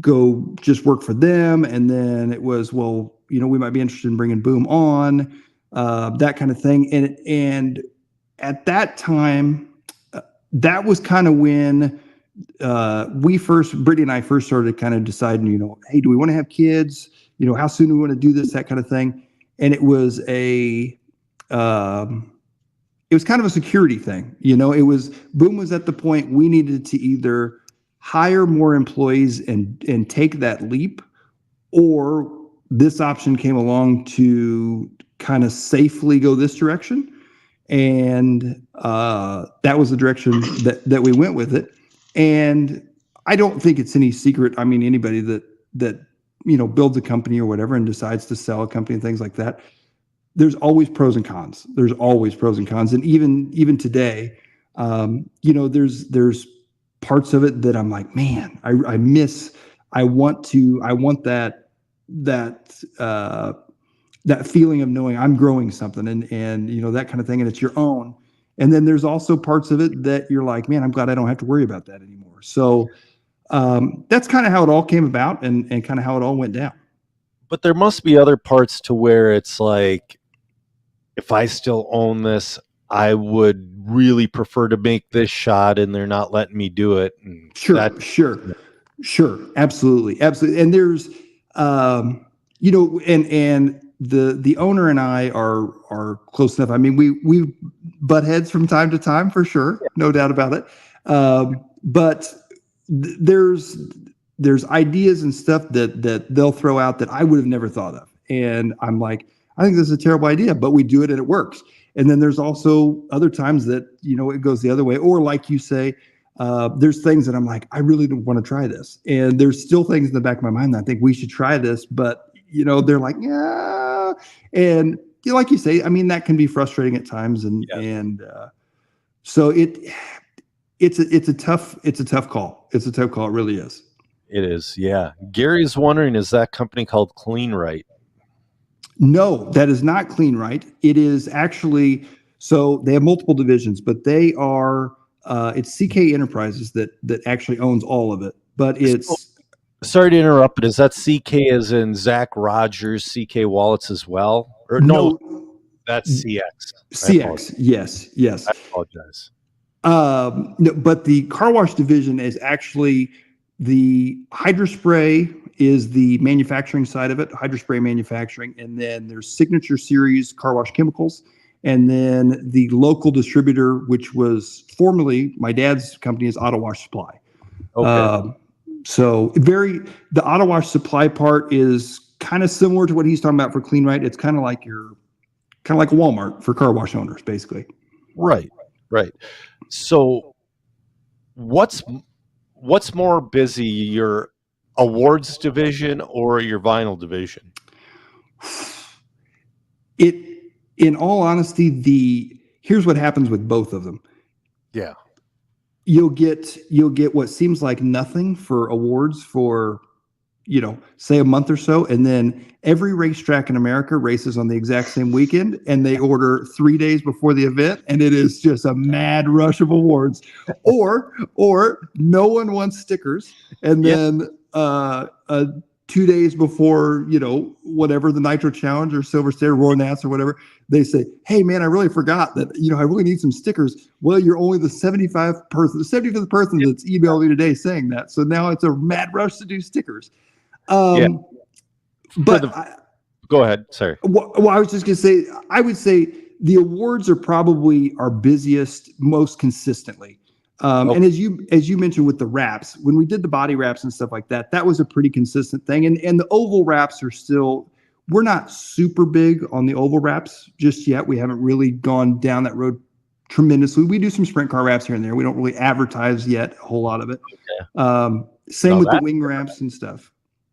go just work for them. And then it was, well, we might be interested in bringing Boom on, that kind of thing. And at that time, that was kind of when Brittany and I first started kind of deciding, hey, do we want to have kids? How soon do we want to do this, that kind of thing. And it was it was kind of a security thing. Boom was at the point we needed to either hire more employees and take that leap, or this option came along to kind of safely go this direction. And that was the direction that we went with it. And I don't think it's any secret. I mean, anybody that builds a company or whatever and decides to sell a company and things like that, there's always pros and cons. There's always pros and cons. And even today, there's parts of it that I'm like, man, I miss. I want that feeling of knowing I'm growing something and that kind of thing, and it's your own. And then there's also parts of it that you're like, man, I'm glad I don't have to worry about that anymore. So that's kind of how it all came about and kind of how it all went down. But there must be other parts to where it's like, if I still own this, I would really prefer to make this shot, and they're not letting me do it. And Sure. Absolutely. And there's, and the owner and I are close enough. I mean, we butt heads from time to time, for sure. No doubt about it. But there's ideas and stuff that they'll throw out that I would have never thought of. And I'm like, I think this is a terrible idea, but we do it and it works. And then there's also other times that, it goes the other way. Or like you say, there's things that I'm like, I really don't want to try this. And there's still things in the back of my mind that I think we should try this, but they're like, yeah. And like you say, I mean, that can be frustrating at times. So it's a tough call. It's a tough call. It really is. It is. Yeah. Gary's wondering, is that company called CleanRight? No, that is not CleanRight. It is actually, so they have multiple divisions, but they are, it's CK Enterprises that actually owns all of it. But it's, sorry to interrupt, but is that CK as in Zach Rogers, CK Wallets as well? Or no, that's CX. CX, yes. I apologize. No, but the car wash division is actually the HydroSpray is the manufacturing side of it, HydroSpray manufacturing, and then there's Signature Series car wash chemicals, and then the local distributor, which was formerly my dad's company, is Auto Wash Supply. Okay. So the Auto Wash Supply part is kind of similar to what he's talking about for CleanRight. It's kind of like a Walmart for car wash owners, basically. Right. So what's more busy, your awards division or your vinyl division? In all honesty, here's what happens with both of them. Yeah. You'll get what seems like nothing for awards for, say a month or so. And then every racetrack in America races on the exact same weekend, and they order 3 days before the event. And it is just a mad rush of awards, or no one wants stickers. And then, 2 days before, whatever, the Nitro Challenge or Silver State, Royal Nats or whatever, they say, hey man, I really forgot that, I really need some stickers. Well, you're only the 75th person that's emailed me today saying that. So now it's a mad rush to do stickers. Go ahead. Sorry. Well, I was just going to say, I would say the awards are probably our busiest, most consistently. And as you mentioned with the wraps, when we did the body wraps and stuff like that, that was a pretty consistent thing. And the oval wraps are still, we're not super big on the oval wraps just yet. We haven't really gone down that road tremendously. We do some sprint car wraps here and there. We don't really advertise yet a whole lot of it. Okay. Same with the wing wraps and stuff.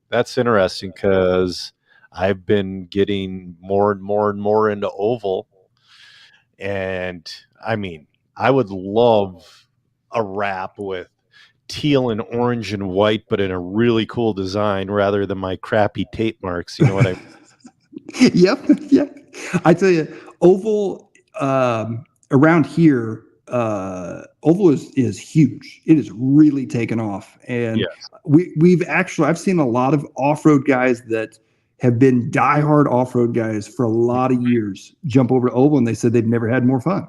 That's interesting because I've been getting more and more into oval. And I mean, I would love a wrap with teal and orange and white, but in a really cool design rather than my crappy tape marks. You know what I mean? Yep. Yeah. I tell you, oval around here, oval is huge. It is really taken off. And Yes. I've seen a lot of off-road guys that have been diehard off-road guys for a lot of years jump over to oval, and they said they've never had more fun.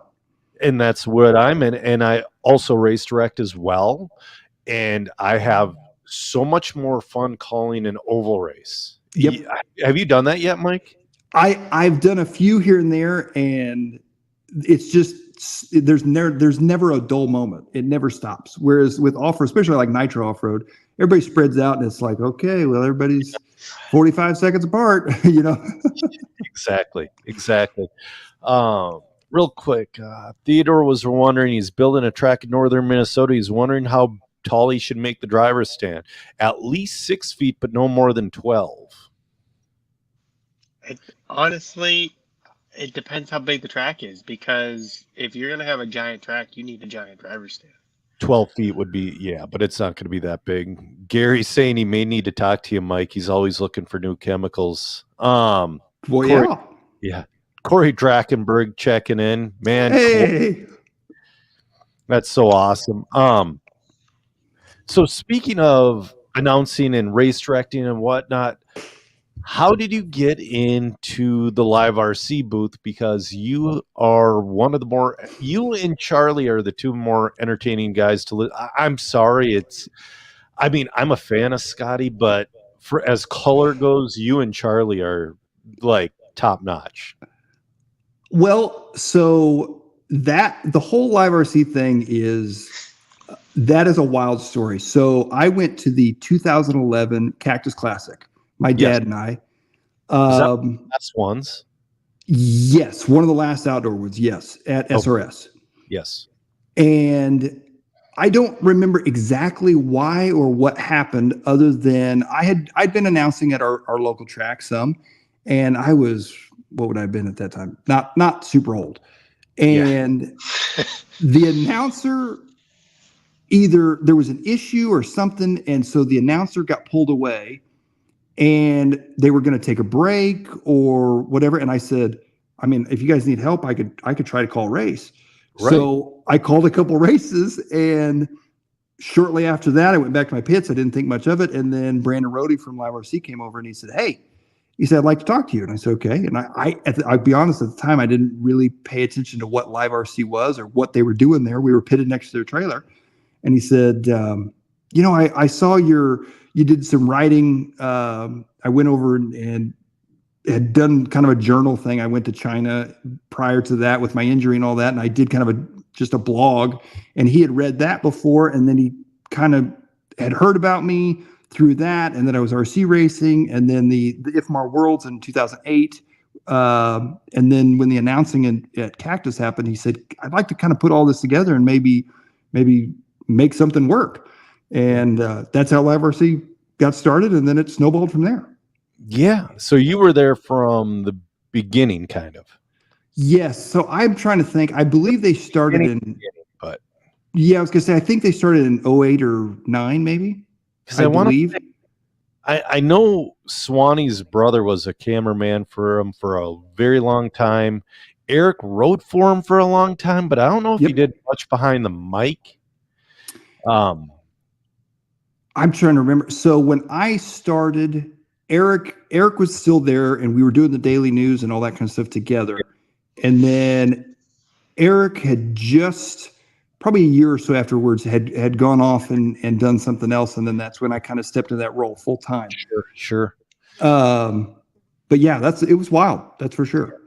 And that's what I'm in. And I also race direct as well. And I have so much more fun calling an oval race. Yep. Have you done that yet, Mike? I've done a few here and there, and it's just there's never a dull moment. It never stops. Whereas with off-road, especially like nitro off-road, everybody spreads out, and it's like, okay, well, everybody's 45 seconds apart, you know. Exactly. Real quick, Theodore was wondering, he's building a track in northern Minnesota. He's wondering how tall he should make the driver's stand. At least 6 feet, but no more than 12. Honestly, it depends how big the track is, because if you're going to have a giant track, you need a giant driver's stand. 12 feet would be, yeah, but it's not going to be that big. Gary's saying he may need to talk to you, Mike. He's always looking for new chemicals. Well, Corey, yeah. Yeah. Corey Drachenberg checking in. Man, Hey. that's so awesome. So speaking of announcing and race directing and whatnot, how did you get into the live RC booth? Because you are one of the more, you and Charlie are the two more entertaining guys to I'm sorry. I'm a fan of Scotty, but for as color goes, you and Charlie are like top notch. Well, so the whole live RC thing is a wild story. So I went to the 2011 Cactus Classic. My dad and I. Last ones? Yes, one of the last outdoor ones. Yes, at SRS. Yes. And I don't remember exactly why or what happened, other than I'd been announcing at our local track some, and I was, what would I have been at that time? Not super old. And the announcer, either there was an issue or something, and so the announcer got pulled away, and they were going to take a break or whatever. And I said, I mean, if you guys need help, I could try to call a race. Right. So I called a couple races, and shortly after that, I went back to my pits. I didn't think much of it. And then Brandon Rohde from Live RC came over, and he said, hey, I'd like to talk to you. And I said, okay. And I'll be honest, at the time, I didn't really pay attention to what Live RC was or what they were doing there. We were pitted next to their trailer. And he said, I saw you did some writing. I went over and had done kind of a journal thing. I went to China prior to that with my injury and all that. And I did kind of just a blog, and he had read that before. And then he kind of had heard about me through that. And then I was RC racing, and then the IFMAR Worlds in 2008. And then when the announcing at Cactus happened, he said, I'd like to kind of put all this together and maybe make something work. And that's how Live RC got started, and then it snowballed from there. Yeah. So you were there from the beginning, kind of. Yes. So I'm trying to think. I believe they started but yeah, I was gonna say I think they started in 08 or 9, maybe. Because I believe. I know Swanee's brother was a cameraman for him for a very long time. Eric wrote for him for a long time, but I don't know if he did much behind the mic. I'm trying to remember. So when I started, Eric was still there, and we were doing the daily news and all that kind of stuff together. And then Eric had just probably a year or so afterwards had gone off and done something else. And then that's when I kind of stepped into that role full time. Sure. But yeah, it was wild. That's for sure.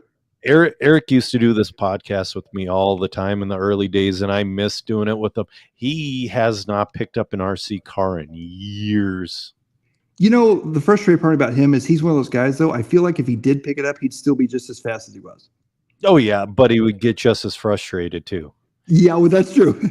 Eric used to do this podcast with me all the time in the early days, and I miss doing it with him. He has not picked up an RC car in years. You know, the frustrating part about him is he's one of those guys, though. I feel like if he did pick it up, he'd still be just as fast as he was. Oh, yeah, but he would get just as frustrated, too. Yeah, well, that's true.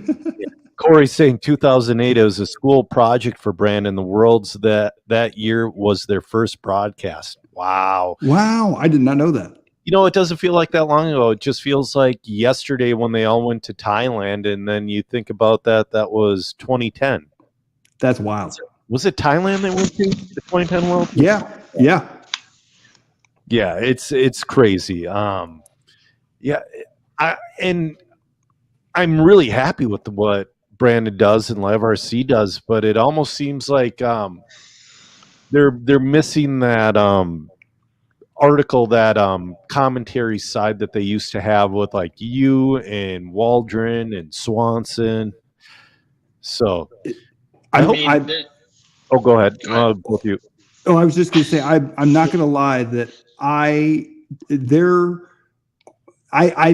Corey's saying 2008 was a school project for Brandon. The Worlds that year was their first broadcast. Wow. I did not know that. You know, it doesn't feel like that long ago. It just feels like yesterday when they all went to Thailand, and then you think about that was 2010. That's wild. Was it Thailand they went to, the 2010 World? Yeah. It's crazy. And I'm really happy with what Brandon does and Live RC does, but it almost seems like they're missing that article, that commentary side that they used to have with like you and Waldron and Swanson. So I oh, go ahead. With you. Oh, I was just going to say, I'm not going to lie that I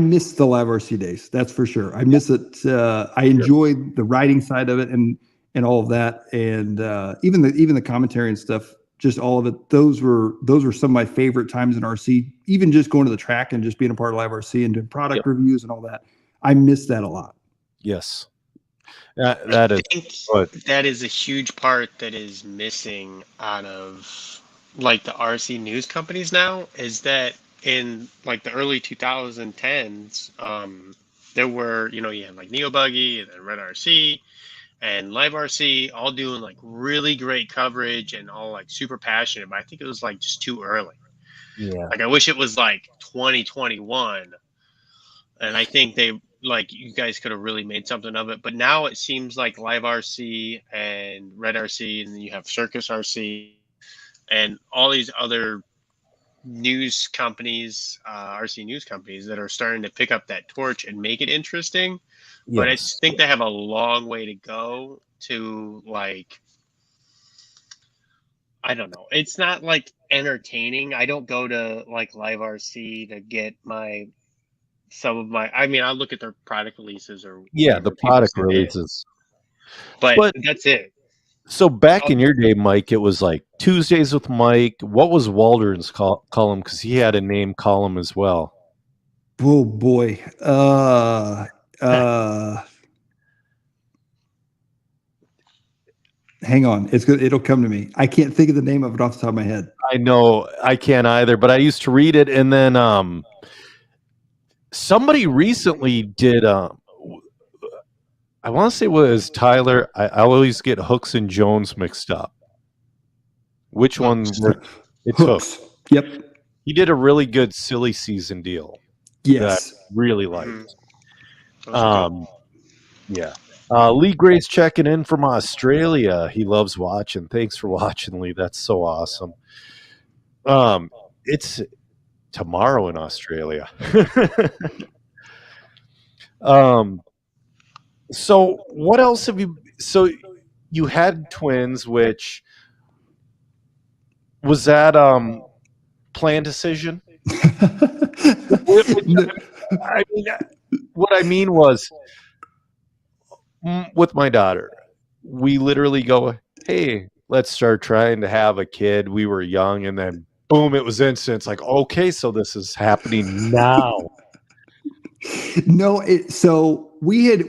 miss the Live RC days. That's for sure. I miss it. I enjoyed the writing side of it and all of that, and even the commentary and stuff. Just all of it. Those were some of my favorite times in RC. Even just going to the track and just being a part of Live RC and doing product reviews and all that. I miss that a lot. Yes, that is a huge part that is missing out of like the RC news companies now. Is that in like the early 2010s, there were, you had like Neo Buggy and then Red RC and Live RC all doing like really great coverage and all like super passionate, but I think it was like just too early. Yeah. Like I wish it was like 2021, and I think like you guys could have really made something of it. But now it seems like Live RC and Red RC, and then you have Circus RC and all these other news companies, RC news companies that are starting to pick up that torch and make it interesting. Yes. But I think they have a long way to go to, like, I don't know. It's not like entertaining. I don't go to like Live RC to get I look at their product releases or the product releases. But that's it. So back in your day, Mike, it was like Tuesdays with Mike. What was Waldron's column? Because he had a name column as well. Oh boy. Hang on. It's good. It'll come to me. I can't think of the name of it off the top of my head. I know I can't either, but I used to read it. And then somebody recently did, I want to say it was Tyler. I always get Hooks and Jones mixed up. Which one? It's Hooks. Yep. He did a really good silly season deal. Yes. That I really liked. Yeah. Lee Gray's checking in from Australia. He loves watching. Thanks for watching, Lee. That's so awesome. It's tomorrow in Australia. So what else have you? So you had twins, which was that planned decision? I mean, what I mean was, with my daughter, we literally go, hey, let's start trying to have a kid. We were young, and then boom, it was instant. It's like, okay, so this is happening now. No, so we had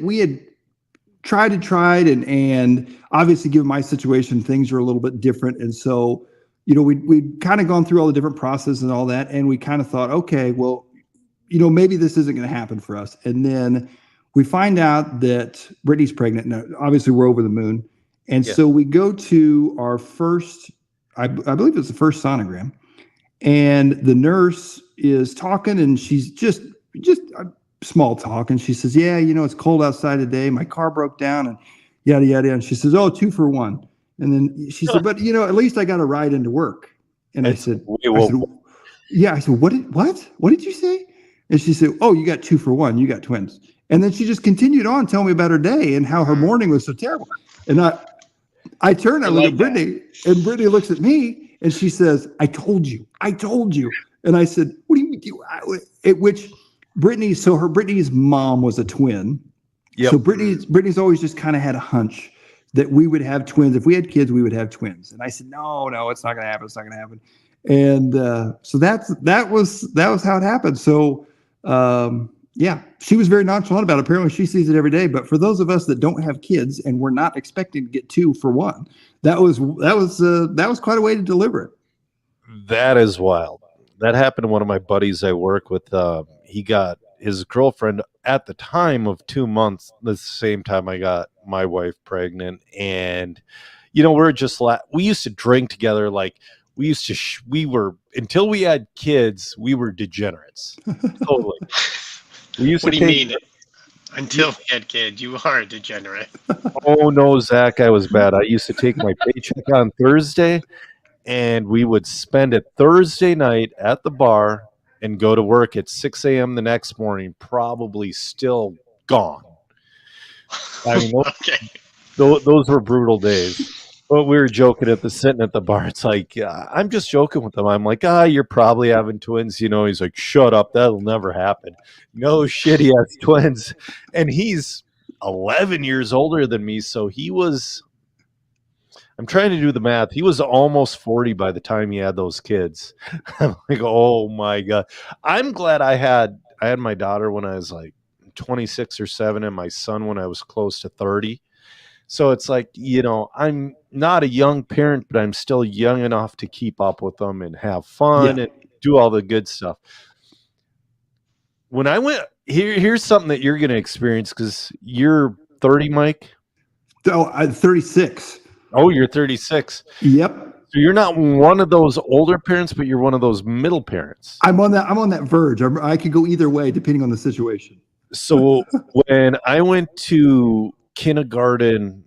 tried and obviously, given my situation, things are a little bit different, and so we'd kind of gone through all the different processes and all that, and we kind of thought, okay, well, maybe this isn't going to happen for us, and then we find out that Brittany's pregnant. Now, obviously, we're over the moon. And so we go to our first, I believe it's the first sonogram. And the nurse is talking, and she's just small talk. And she says, yeah, it's cold outside today. My car broke down and yada, yada. And she says, oh, 2 for 1. And then she said, but, at least I got a ride into work. And I said, yeah. I said, what did you say? And she said, oh, you got 2 for 1. You got twins. And then she just continued on telling me about her day and how her morning was so terrible. And I turn, I look at Brittany, and Brittany looks at me, and she says, I told you. And I said, what do you mean? At which Brittany's mom was a twin. Yep. So Brittany's always just kind of had a hunch that we would have twins. If we had kids, we would have twins. And I said, no, it's not going to happen. It's not going to happen. And so that was how it happened. So, yeah, she was very nonchalant about it. Apparently she sees it every day. But for those of us that don't have kids and we're not expecting to get 2 for 1, that was quite a way to deliver it. That is wild. That happened to one of my buddies I work with. He got his girlfriend at the time of 2 months, the same time I got my wife pregnant. And, we're just we used to drink together. Like we used to, until we had kids, we were degenerates. Totally. What do you mean? Until we had kids, you are a degenerate. Oh no, Zach, I was bad. I used to take my paycheck on Thursday, and we would spend it Thursday night at the bar and go to work at 6 a.m. the next morning, probably still gone. I mean, Okay. those were brutal days. But we were joking sitting at the bar. It's like, I'm just joking with him. I'm like, you're probably having twins. He's like, shut up. That'll never happen. No shit, he has twins. And he's 11 years older than me. So I'm trying to do the math. He was almost 40 by the time he had those kids. I'm like, oh my God. I'm glad I had my daughter when I was like 26 or 7 and my son when I was close to 30. So it's like, I'm not a young parent, but I'm still young enough to keep up with them and have fun and do all the good stuff. When I went here's something that you're going to experience because you're 30, Mike. Oh, I'm 36. Oh, you're 36. Yep. So you're not one of those older parents, but you're one of those middle parents. I'm on that verge. I could go either way depending on the situation. So when I went to kindergarten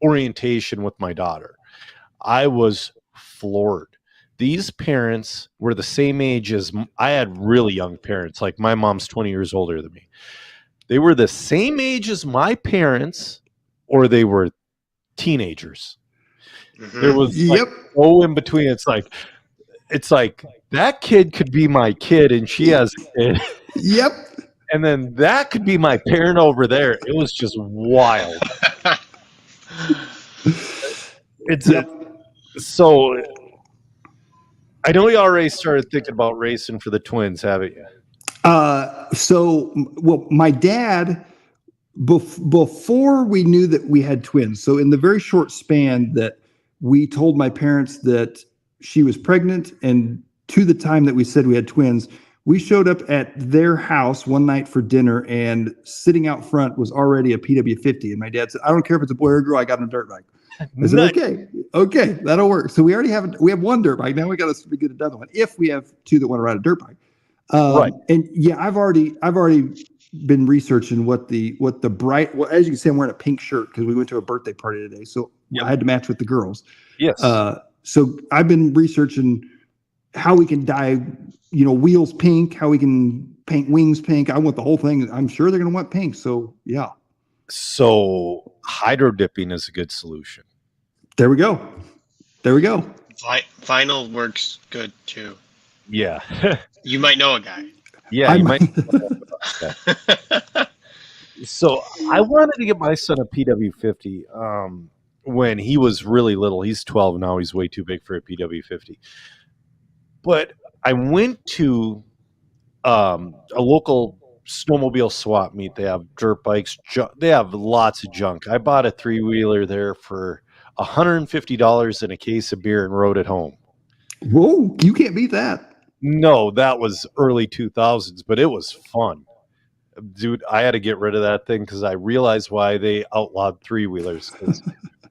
orientation with my daughter, I was floored. These parents were the same age as I had really young parents. Like my mom's 20 years older than me. They were the same age as my parents, or they were teenagers. Mm-hmm. There was no in between. It's like that kid could be my kid and she has a kid. Yep. And then that could be my parent over there. It was just wild. So I know you already started thinking about racing for the twins, haven't you? My dad, before we knew that we had twins, so in the very short span that we told my parents that she was pregnant and to the time that we said we had twins, we showed up at their house one night for dinner, and sitting out front was already a PW50. And my dad said, "I don't care if it's a boy or a girl. I got a dirt bike." I said, "Okay, that'll work." So we have one dirt bike. Now we got to get another one if we have two that want to ride a dirt bike. Right. And yeah, I've already been researching what the bright. Well, as you can see, I'm wearing a pink shirt because we went to a birthday party today, so I had to match with the girls. Yes. So I've been researching how we can dye, wheels pink, how we can paint wings pink. I want the whole thing. I'm sure they're going to want pink. So, yeah. So hydro dipping is a good solution. There we go. Vinyl works good too. Yeah. You might know a guy. Yeah, you might. So I wanted to get my son a PW50 when he was really little. He's 12 now. He's way too big for a PW50. But I went to a local snowmobile swap meet. They have dirt bikes. They have lots of junk. I bought a 3-wheeler there for $150 and a case of beer and rode it home. Whoa, you can't beat that. No, that was early 2000s, but it was fun. Dude, I had to get rid of that thing because I realized why they outlawed 3-wheelers.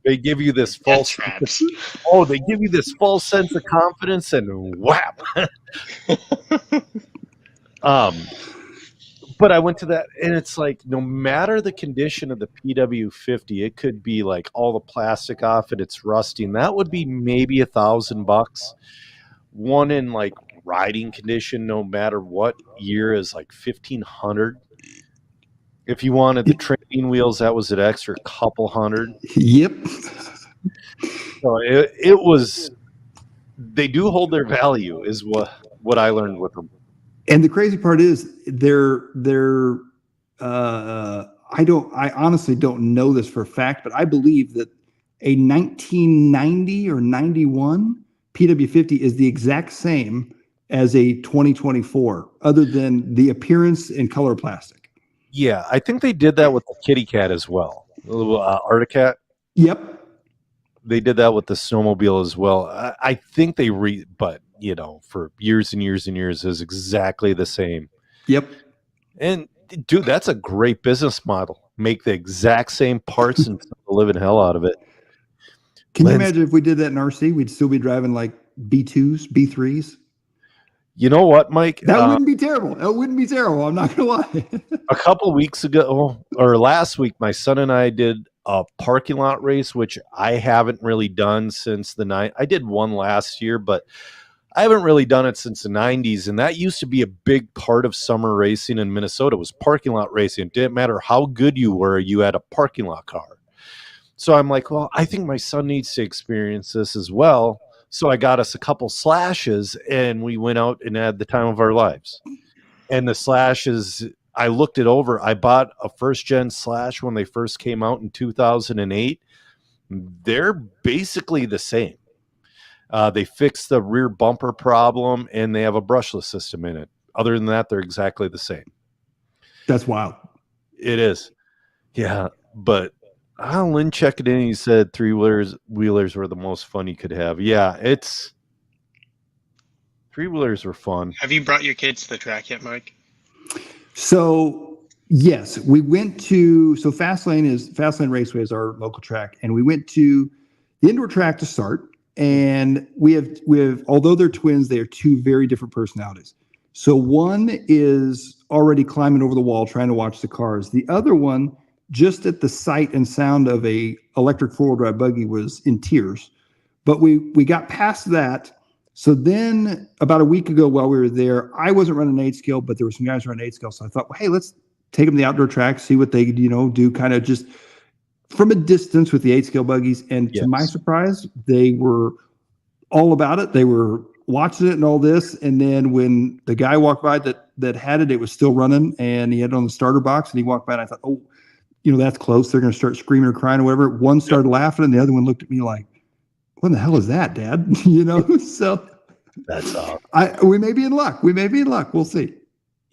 They give you this false they give you this false sense of confidence and whap. But I went to that and it's like no matter the condition of the PW50, it could be like all the plastic off and it's rusting. That would be maybe $1,000. One in like riding condition, no matter what year, is like $1,500. If you wanted the training wheels, that was an extra couple hundred. Yep. So it was. They do hold their value, is what I learned with them. And the crazy part is, they're. I honestly don't know this for a fact, but I believe that a 1990 or 91 PW50 is the exact same as a 2024, other than the appearance and color plastic. Yeah, I think they did that with the Kitty Cat as well. Arctic-Cat. Yep. They did that with the snowmobile as well. I think but for years and years and years is exactly the same. Yep. And dude, that's a great business model. Make the exact same parts and the living hell out of it. Can you imagine if we did that in RC? We'd still be driving like B2s, B3s. You know what, Mike? That wouldn't be terrible. That wouldn't be terrible. I'm not going to lie. A couple weeks ago, or last week, my son and I did a parking lot race, which I haven't really done since the night. I did one last year, but I haven't really done it since the 90s. And that used to be a big part of summer racing in Minnesota, was parking lot racing. It didn't matter how good you were, you had a parking lot car. So I'm like, well, I think my son needs to experience this as well. So I got us a couple slashes and we went out and had the time of our lives. And the slashes, I looked it over. I bought a first gen slash when they first came out in 2008. They're basically the same. They fixed the rear bumper problem and they have a brushless system in it. Other than that, they're exactly the same. That's wild. It is. Yeah. But Lynn checked it in. He said three-wheelers were the most fun you could have. Yeah, three-wheelers were fun. Have you brought your kids to the track yet, Mike? So yes, we went to, Fastlane Raceway is our local track. And we went to the indoor track to start. And we have, although they're twins, they are two very different personalities. So one is already climbing over the wall, trying to watch the cars. The other one, just at the sight and sound of a electric four-wheel drive buggy, was in tears. But we got past that. So then about a week ago while we were there, I wasn't running 8-scale, but there were some guys running 8-scale. So I thought, well, hey, let's take them to the outdoor track, see what they could, do kind of just from a distance with the 8-scale buggies. And to my surprise, they were all about it. They were watching it and all this. And then when the guy walked by that had it, it was still running and he had it on the starter box and he walked by and I thought, oh, that's close. They're going to start screaming or crying or whatever. One started laughing and the other one looked at me like, what the hell is that, Dad? So that's awesome. We may be in luck. We'll see.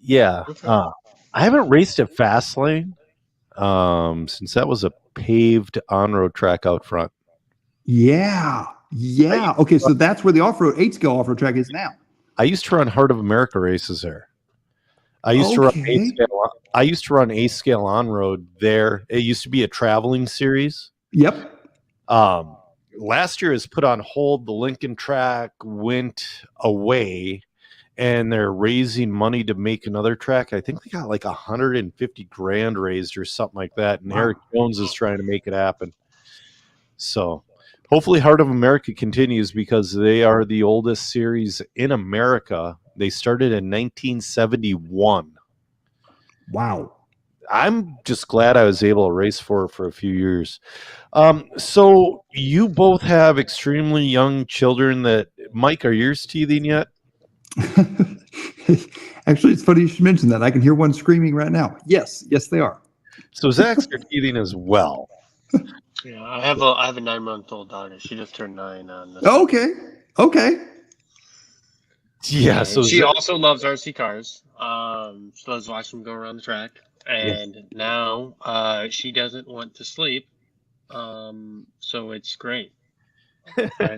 Yeah. I haven't raced at Fastlane since that was a paved on-road track out front. Yeah. Okay, so that's where the off-road 8-scale off-road track is now. I used to run Heart of America races there. I used to run 8-scale. I used to run 8-scale on-road there. It used to be a traveling series. Yep. Last year is put on hold. The Lincoln track went away, and they're raising money to make another track. I think they got like $150,000 raised or something like that. And Eric Jones is trying to make it happen. So hopefully Heart of America continues because they are the oldest series in America. They started in 1971. Wow. I'm just glad I was able to race for a few years. So you both have extremely young children Mike, are yours teething yet? Actually, it's funny you should mention that. I can hear one screaming right now. Yes, they are. So Zach's teething as well. Yeah, I have a 9-month-old daughter. She just turned 9 on this. Okay. Yeah, so she also loves RC cars. She loves watching them go around the track. And now she doesn't want to sleep. So it's great.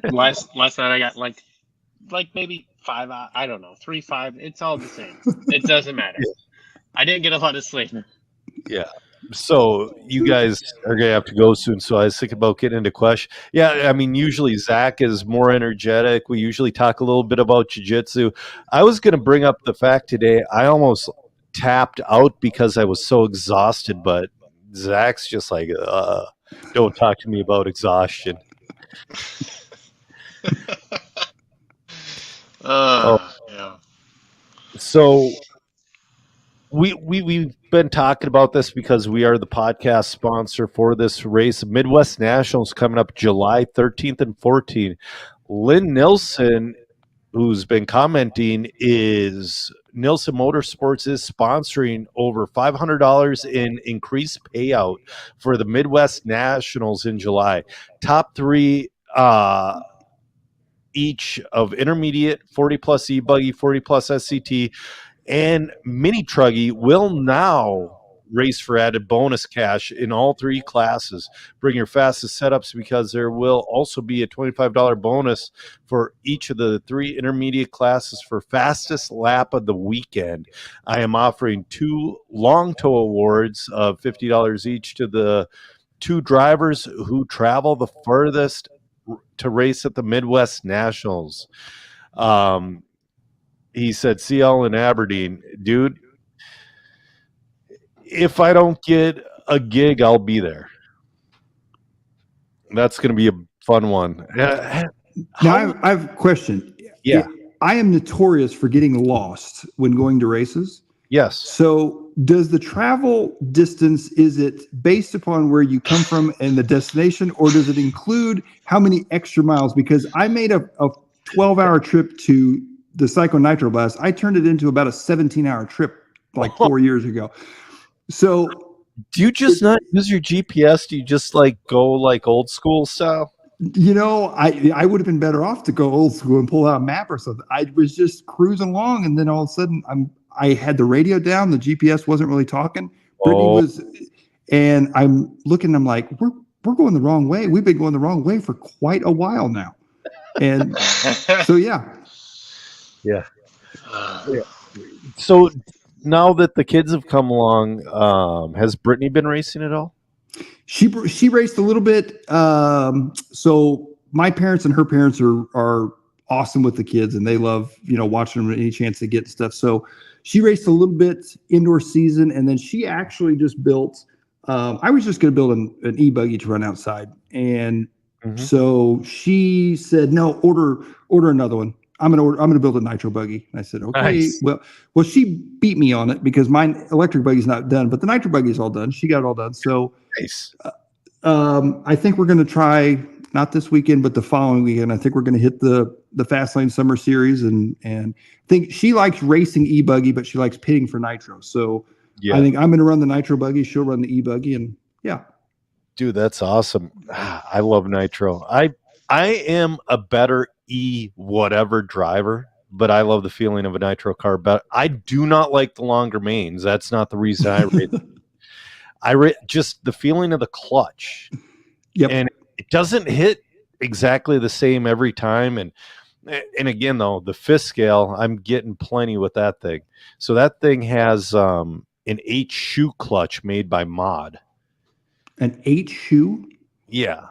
Last night I got like maybe 5, I don't know, 3, 5. It's all the same. It doesn't matter. I didn't get a lot of sleep. Yeah. So you guys are going to have to go soon. So I was thinking about getting into question. Yeah, I mean, usually Zach is more energetic. We usually talk a little bit about jiu-jitsu. I was going to bring up the fact today I almost tapped out because I was so exhausted, but Zach's just like, don't talk to me about exhaustion. Yeah. So we've been talking about this because we are the podcast sponsor for this race. Midwest Nationals coming up July 13th and 14th. Lynn Nilsson, who's been commenting, is Nilsson Motorsports is sponsoring over $500 in increased payout for the Midwest Nationals in July. Top 3 each of intermediate 40 plus e-buggy, 40 plus SCT, and mini truggy will now race for added bonus cash in all 3 classes. Bring your fastest setups because there will also be a $25 bonus for each of the 3 intermediate classes for fastest lap of the weekend. I am offering 2 long tow awards of $50 each to the 2 drivers who travel the furthest to race at the Midwest Nationals. he said, CL in Aberdeen, dude, if I don't get a gig, I'll be there. That's going to be a fun one. Now, I have a question. Yeah. I am notorious for getting lost when going to races. Yes. So does the travel distance, is it based upon where you come from and the destination, or does it include how many extra miles? Because I made a 12-hour trip to the Psycho Nitro Blast. I turned it into about a 17-hour trip like 4 years ago. So do you just not use your GPS? Do you just like go like old school style? you know, I would have been better off to go old school and pull out a map or something. I was just cruising along, and then all of a sudden I had the radio down. The GPS wasn't really talking. Brittany was, and I'm looking. I'm like, we're going the wrong way. We've been going the wrong way for quite a while now. And so yeah. So now that the kids have come along, has Brittany been racing at all? She raced a little bit. So my parents and her parents are awesome with the kids, and they love, watching them any chance they get and stuff. So she raced a little bit indoor season, and then she actually just built. I was just going to build an e-buggy to run outside, and so she said, "No, order another one. I'm gonna build a nitro buggy." And I said, "Okay." Nice. Well, she beat me on it because my electric buggy's not done, but the nitro buggy's all done. She got it all done. So nice. I think we're going to try, not this weekend, but the following weekend. I think we're going to hit the Fastlane Summer Series, and I think she likes racing e-buggy, but she likes pitting for nitro. So I think I'm going to run the nitro buggy. She'll run the e-buggy, and yeah. Dude, that's awesome. I love nitro. I am a better whatever driver, but I love the feeling of a nitro car. But I do not like the longer mains. That's not the reason I rate them. I rate just the feeling of the clutch. Yep. And it doesn't hit exactly the same every time. And again, though, the fifth scale, I'm getting plenty with that thing. So that thing has an 8-shoe clutch made by Mod. An 8-shoe? Yeah.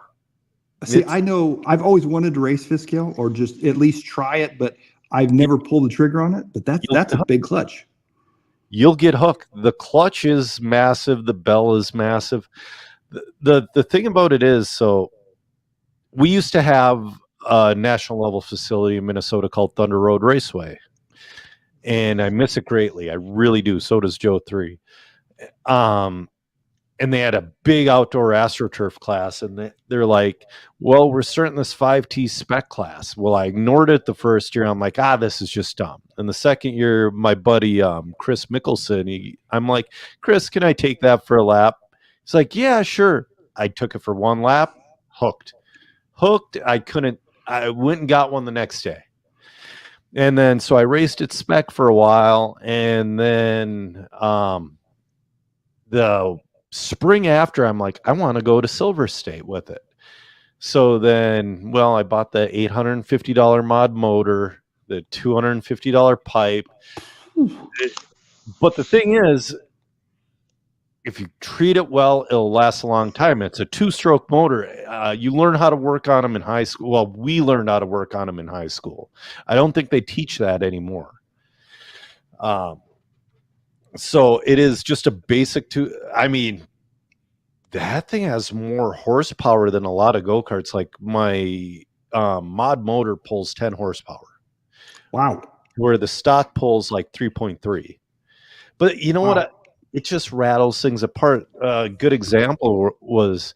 See, I know I've always wanted to race fifth scale or just at least try it, but I've never pulled the trigger on it. But that's a big clutch. You'll get hooked. The clutch is massive. The bell is massive. The thing about it is, so we used to have a national level facility in Minnesota called Thunder Road Raceway, and I miss it greatly. I really do. So does Joe 3. And they had a big outdoor AstroTurf class, and they're like, well, we're starting this 5T spec class. Well, I ignored it the first year. I'm like, this is just dumb. And the second year, my buddy Chris Mickelson, I'm like, Chris, can I take that for a lap? He's like, yeah, sure. I took it for one lap, hooked. I went and got one the next day. And then, so I raced it spec for a while, and then the spring after, I'm like, I want to go to Silver State with it. So then, I bought the $850 mod motor, the $250 pipe. But the thing is, if you treat it well, it'll last a long time. It's a 2-stroke motor. You learn how to work on them in high school. Well, we learned how to work on them in high school. I don't think they teach that anymore. So it is just a basic that thing has more horsepower than a lot of go-karts. Like my mod motor pulls 10 horsepower. Wow. Where the stock pulls like 3.3. But you know what? It just rattles things apart. A good example was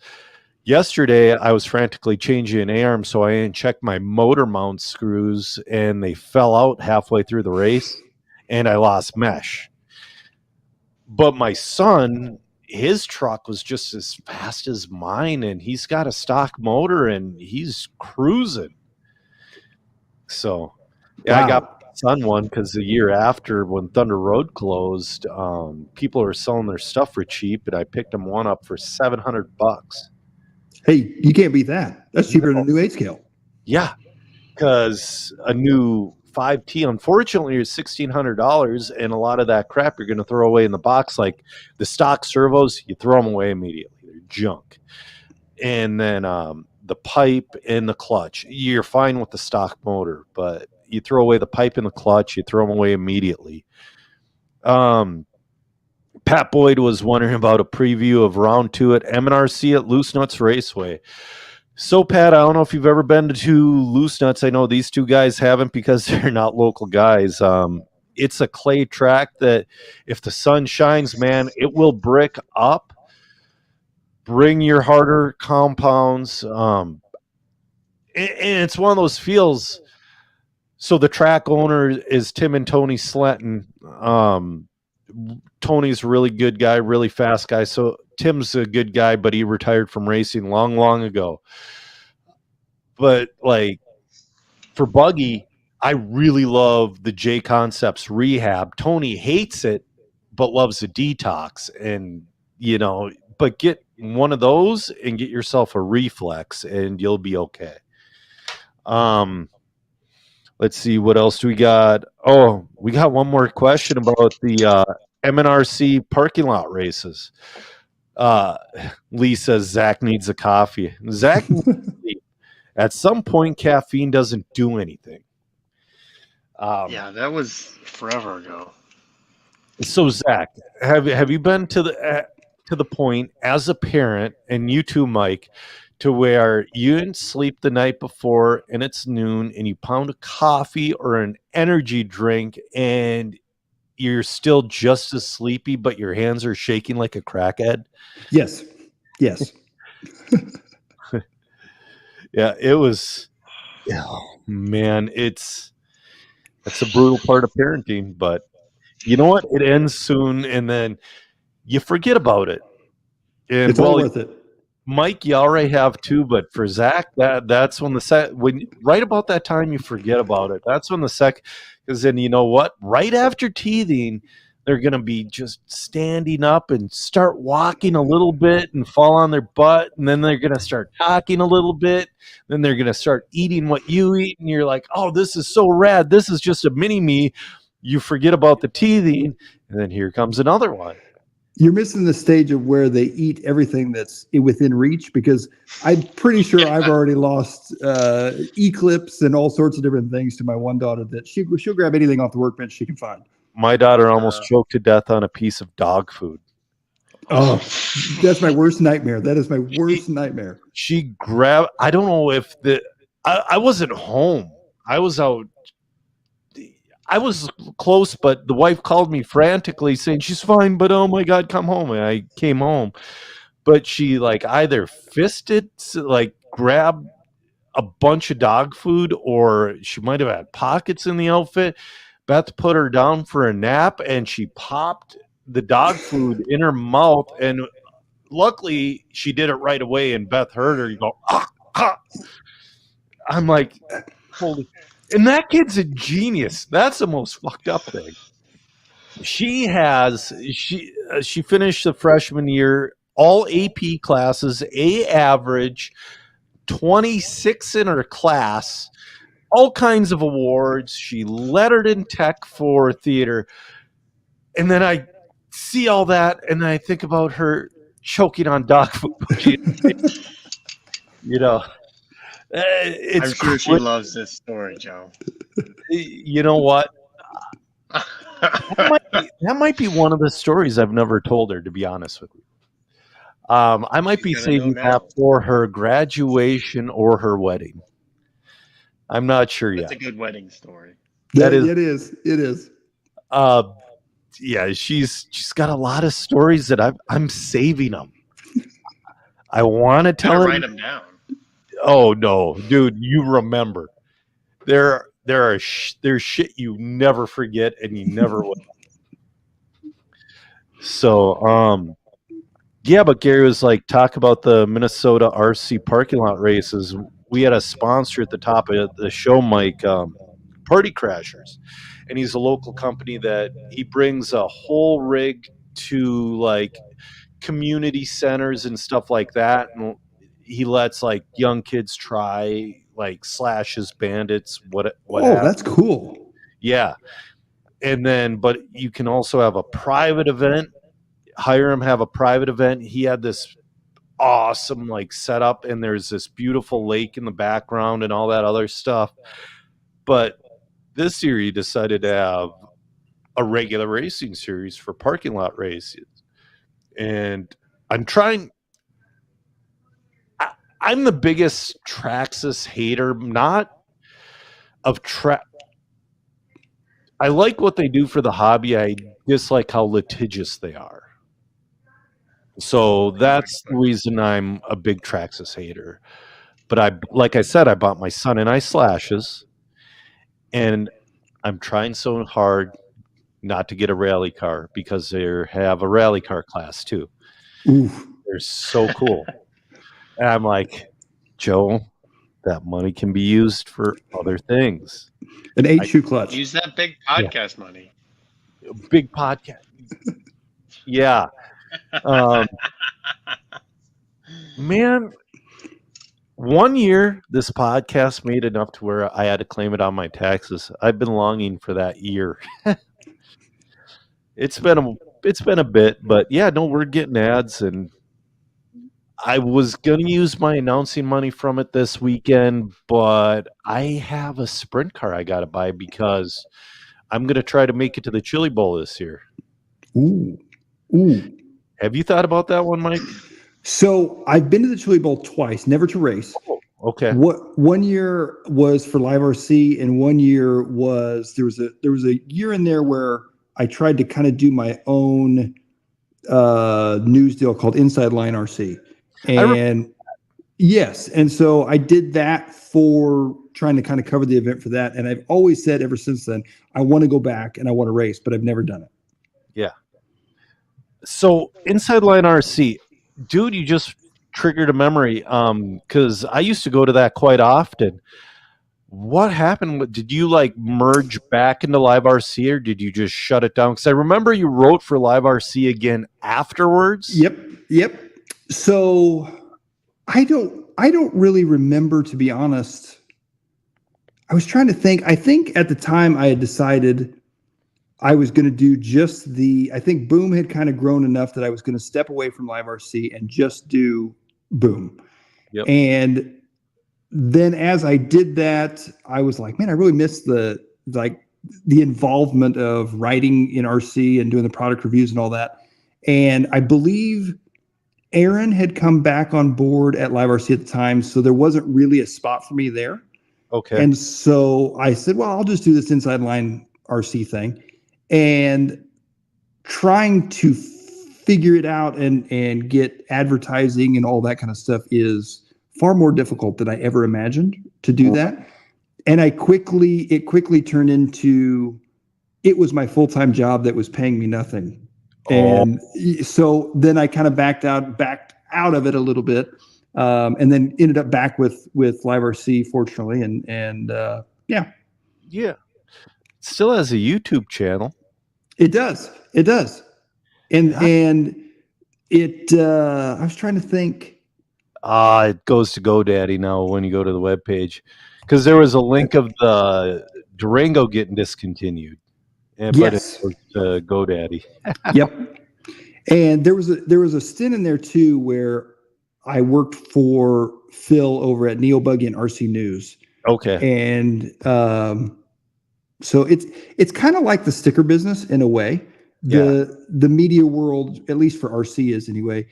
yesterday I was frantically changing an A-arm, so I didn't check my motor mount screws, and they fell out halfway through the race, and I lost mesh. But my son, his truck was just as fast as mine, and he's got a stock motor, and he's cruising. So, yeah, wow. I got my son one because the year after, when Thunder Road closed, people were selling their stuff for cheap, and I picked him one up for $700. Hey, you can't beat that. That's cheaper than a new 8-scale. Yeah, because a new 5T, unfortunately, is $1,600, and a lot of that crap you're going to throw away in the box. Like the stock servos, you throw them away immediately. They're junk. And then the pipe and the clutch, you're fine with the stock motor, but you throw away the pipe and the clutch, you throw them away immediately. Pat Boyd was wondering about a preview of round 2 at M&RC at Loose Nuts Raceway. So, Pat, I don't know if you've ever been to Loose Nuts. I know these two guys haven't because they're not local guys. It's a clay track that if the sun shines, man, it will brick up. Bring your harder compounds. And it's one of those fields. So the track owner is Tim and Tony Sletton. Tony's a really good guy, really fast guy. So Tim's a good guy, but he retired from racing long, long ago. But like for buggy, I really love the J Concepts rehab. Tony hates it, but loves the detox. And, you know, but get one of those and get yourself a reflex and you'll be okay. Let's see, what else do we got? Oh, we got one more question about the M&RC parking lot races. Lee says Zach needs a coffee. Zach, at some point, caffeine doesn't do anything. Yeah, that was forever ago. So Zach, have you been to the point as a parent, and you too, Mike, to where you didn't sleep the night before and it's noon and you pound a coffee or an energy drink and you're still just as sleepy, but your hands are shaking like a crackhead? Yes. Yeah, it was. Oh, man, that's a brutal part of parenting, but you know what? It ends soon, and then you forget about it. And It's all worth it. Mike, you already have too, but for Zach, that's when when right about that time you forget about it. That's when because then you know what? Right after teething, they're going to be just standing up and start walking a little bit and fall on their butt, and then they're going to start talking a little bit. Then they're going to start eating what you eat, and you're like, "Oh, this is so rad! This is just a mini me." You forget about the teething, and then here comes another one. You're missing the stage of where they eat everything that's within reach, because I'm pretty sure I've already lost Eclipse and all sorts of different things to my one daughter that she'll grab anything off the workbench she can find. My daughter almost choked to death on a piece of dog food. Oh, that's my worst nightmare. That is my worst nightmare. She grabbed, I don't know if I wasn't home. I was out. I was close, but the wife called me frantically saying she's fine, but oh my God, come home. And I came home, but she like either fisted, like grabbed a bunch of dog food, or she might have had pockets in the outfit. Beth put her down for a nap and she popped the dog food in her mouth. And luckily she did it right away. And Beth heard her go, ah, ah. I'm like, holy. And that kid's a genius. That's the most fucked up thing. She finished the freshman year, all AP classes, A average, 26 in her class, all kinds of awards. She lettered in tech for theater. And then I see all that and I think about her choking on dog food. You know. I'm sure she loves this story, Joe. You know what? That might be one of the stories I've never told her, to be honest with you. I might be saving that for her graduation or her wedding. I'm not sure yet. That's a good wedding story. It is. Yeah, she's got a lot of stories that I'm saving them. I want to tell her. Write them down. Oh no, dude! You remember? There's shit you never forget, and you never will. So, yeah, but Gary was like, talk about the Minnesota RC parking lot races. We had a sponsor at the top of the show, Mike, Party Crashers, and he's a local company that he brings a whole rig to like community centers and stuff like that, and he lets like young kids try like Slashes, Bandits, what that's cool. Yeah. And then, but you can also have a private event, hire him, have a private event. He had this awesome like setup, and there's this beautiful lake in the background and all that other stuff. But this year he decided to have a regular racing series for parking lot races. And I'm trying. I'm the biggest Traxxas hater, not of track. I like what they do for the hobby. I dislike how litigious they are. So that's the reason I'm a big Traxxas hater. But like I said, I bought my son an ice slashes, and I'm trying so hard not to get a rally car because they have a rally car class too. Oof. They're so cool. And I'm like, Joe, that money can be used for other things. An 8-shoe clutch. Use that big podcast money. Big podcast. Yeah. Man, one year this podcast made enough to where I had to claim it on my taxes. I've been longing for that year. It's been a bit, but yeah, no, we're getting ads, and I was going to use my announcing money from it this weekend, but I have a sprint car I got to buy because I'm going to try to make it to the Chili Bowl this year. Ooh. Have you thought about that one, Mike? So I've been to the Chili Bowl twice, never to race. Oh, okay. One year was for Live RC, and one year was there was a year in there where I tried to kind of do my own news deal called Inside Line RC. And yes, and so I did that for trying to kind of cover the event for that. And I've always said ever since then, I want to go back and I want to race, but I've never done it. Yeah. So Inside Line RC, dude, you just triggered a memory. Because I used to go to that quite often. What happened? Did you like merge back into Live RC, or did you just shut it down? Because I remember you wrote for Live RC again afterwards. Yep. So I don't really remember, to be honest. I was trying to think. I think at the time I had decided I was going to do just I think Boom had kind of grown enough that I was going to step away from Live RC and just do Boom. Yep. And then as I did that, I was like, man, I really miss the involvement of writing in RC and doing the product reviews and all that. And I believe Aaron had come back on board at Live RC at the time, so there wasn't really a spot for me there. Okay. And so I said, well, I'll just do this Inside Line RC thing. And trying to figure it out and get advertising and all that kind of stuff is far more difficult than I ever imagined to do that. And it quickly turned into, it was my full-time job that was paying me nothing. And so then I kind of backed out of it a little bit. And then ended up back with Live RC, fortunately. And yeah. Yeah. Still has a YouTube channel. It does. And I was trying to think. It goes to GoDaddy now when you go to the webpage, because there was a link of the Durango getting discontinued. But it goes to GoDaddy. Yep. And there was a stint in there too where I worked for Phil over at Neo Buggy and RC News. Okay. And so it's kind of like the sticker business in a way. The media world, at least for RC, is anyway.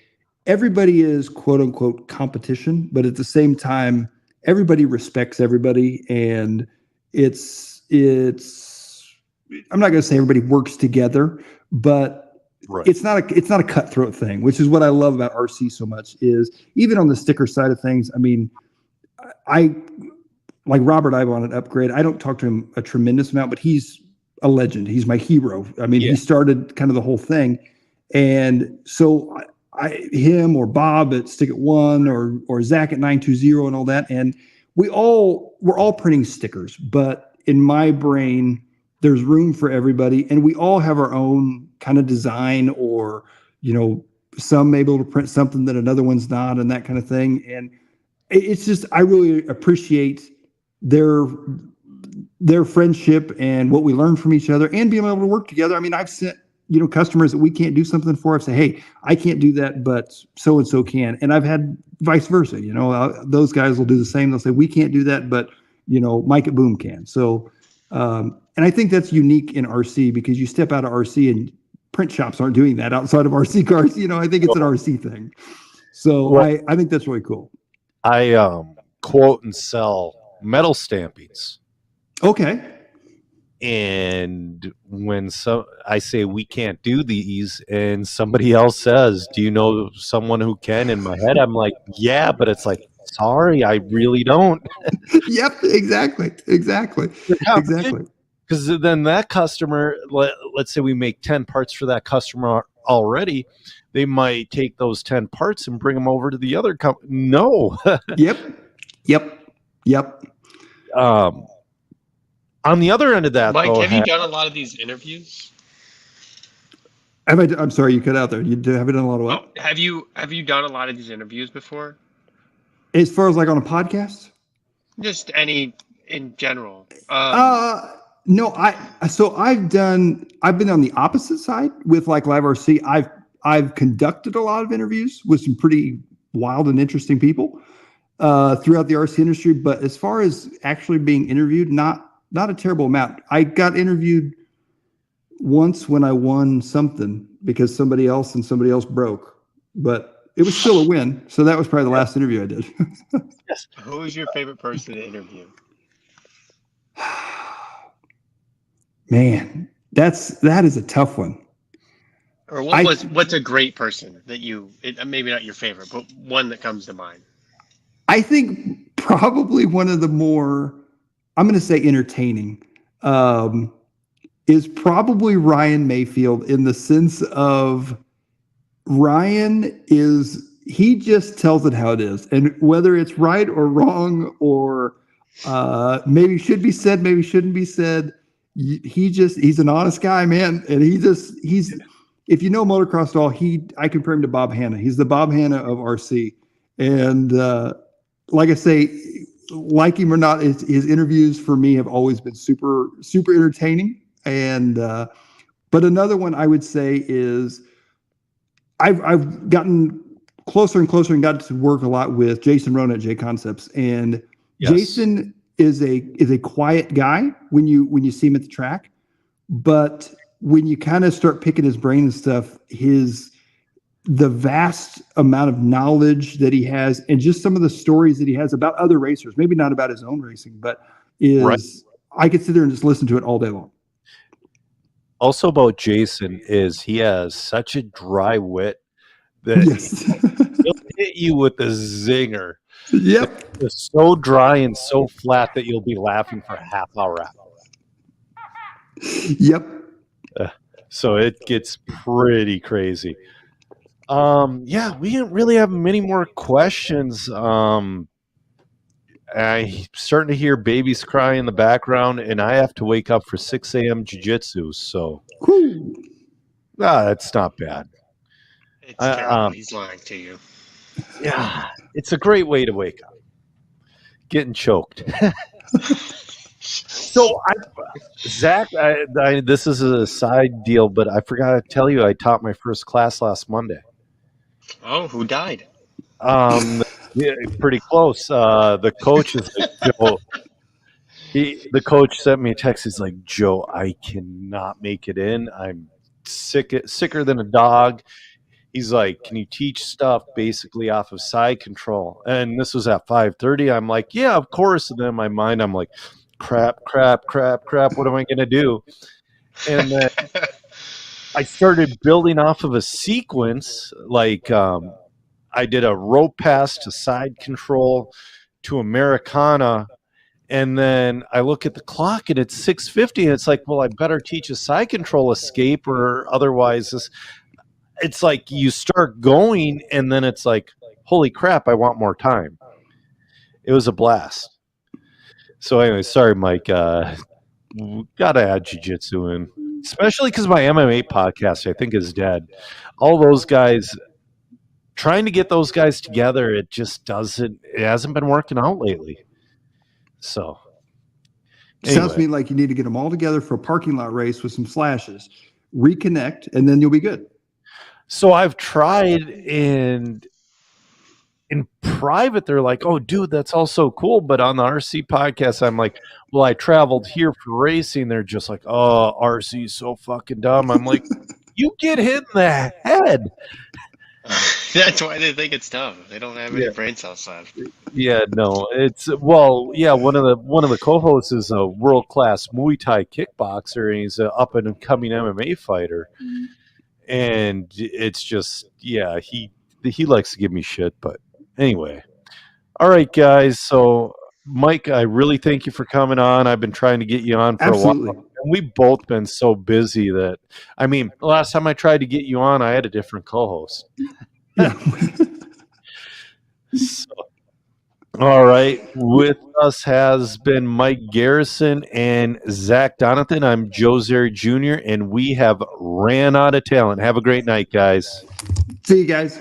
Everybody is quote unquote competition, but at the same time, everybody respects everybody, and it's. I'm not going to say everybody works together, but right. It's not a cutthroat thing, which is what I love about RC so much. Is even on the sticker side of things. I mean, I like Robert Ibon at Upgrade. I don't talk to him a tremendous amount, but he's a legend. He's my hero. I mean, he started kind of the whole thing, and so him or Bob at Stick It One or Zach at 920 and all that, and we're all printing stickers, but in my brain, there's room for everybody, and we all have our own kind of design, or some may be able to print something that another one's not, and that kind of thing. And it's just, I really appreciate their friendship and what we learn from each other, and being able to work together. I mean, I've sent customers that we can't do something for. I've said, hey, I can't do that, but so and so can, and I've had vice versa. Those guys will do the same. They'll say, we can't do that, but Mike at Boom can. So And I think that's unique in RC because you step out of RC and print shops aren't doing that outside of RC cars. I think it's an RC thing. So Well, I think that's really cool. I quote and sell metal stampings. Okay. And when I say we can't do these, and somebody else says, "Do you know someone who can?" In my head, I'm like, "Yeah," but it's like, sorry, I really don't. Yep, exactly. Because then that customer, let's say we make 10 parts for that customer already, they might take those 10 parts and bring them over to the other company. No. Yep. On the other end of that, Mike, though, have you done a lot of these interviews? I'm sorry, you cut out there. You haven't done a lot of what? Have you done a lot of these interviews before? As far as like on a podcast? Just any in general. No, I've been on the opposite side with like Live RC. I've conducted a lot of interviews with some pretty wild and interesting people throughout the RC industry. But as far as actually being interviewed, not a terrible amount. I got interviewed once when I won something because somebody else broke, but it was still a win. So that was probably the last interview I did. Yes. Who was your favorite person to interview? Man, that is a tough one. Or what's a great person that maybe not your favorite, but one that comes to mind? I think probably one of the more, I'm going to say entertaining, is probably Ryan Mayfield, in the sense of he just tells it how it is. And whether it's right or wrong, or maybe should be said, maybe shouldn't be said, he's an honest guy, man. And he's, if you know motocross at all, I compare him to Bob Hanna. He's the Bob Hanna of RC. And like I say, like him or not, his interviews for me have always been super, super entertaining. And but another one I would say is I've gotten closer and closer and got to work a lot with Jason Rona at J Concepts. And yes, Jason is a quiet guy when you see him at the track, but when you kind of start picking his brain and stuff, the vast amount of knowledge that he has, and just some of the stories that he has about other racers, maybe not about his own racing, but right. I could sit there and just listen to it all day long. Also about Jason is he has such a dry wit that he'll hit you with a zinger. Yep. It's so dry and so flat that you'll be laughing for a half hour after. Yep. So it gets pretty crazy. Yeah, we didn't really have many more questions. I'm starting to hear babies cry in the background, and I have to wake up for 6 a.m. jiu-jitsu, so that's not bad. It's terrible. He's lying to you. Yeah, it's a great way to wake up. Getting choked. So, Zach, this is a side deal, but I forgot to tell you I taught my first class last Monday. Oh, who died? Yeah, pretty close. The coach is like, Joe. The coach sent me a text. He's like, Joe, I cannot make it in. I'm sicker than a dog. He's like, can you teach stuff basically off of side control? And this was at 5:30. I'm like, yeah, of course. And then in my mind, I'm like, crap. What am I going to do? And then I started building off of a sequence. Like I did a rope pass to side control to Americana. And then I look at the clock and it's 6:50. And it's like, well, I better teach a side control escape or otherwise it's like you start going and then it's like, holy crap, I want more time. It was a blast. So anyway, sorry, Mike. Got to add jiu-jitsu in, especially because my MMA podcast, I think, is dead. All those guys, trying to get those guys together, it hasn't been working out lately. So anyway. Sounds to me like you need to get them all together for a parking lot race with some slashes, reconnect, and then you'll be good. So I've tried, and in private, they're like, "Oh, dude, that's all so cool." But on the RC podcast, I'm like, "Well, I traveled here for racing." They're just like, "Oh, RC is so fucking dumb." I'm like, "You get hit in the head." That's why they think it's dumb. They don't have any Yeah. brain cells left. Yeah, no, it's one of the co-hosts is a world-class Muay Thai kickboxer, and he's an up-and-coming MMA fighter. And it's just, yeah, he likes to give me shit, but anyway. All right, guys. So, Mike, I really thank you for coming on. I've been trying to get you on for a Absolutely. while. And we've both been so busy that, I mean, the last time I tried to get you on, I had a different co-host. Yeah. So, all right. With us has been Mike Garrison and Zach Donathan. I'm Joe Zeri Jr., and we have ran out of talent. Have a great night, guys. See you guys.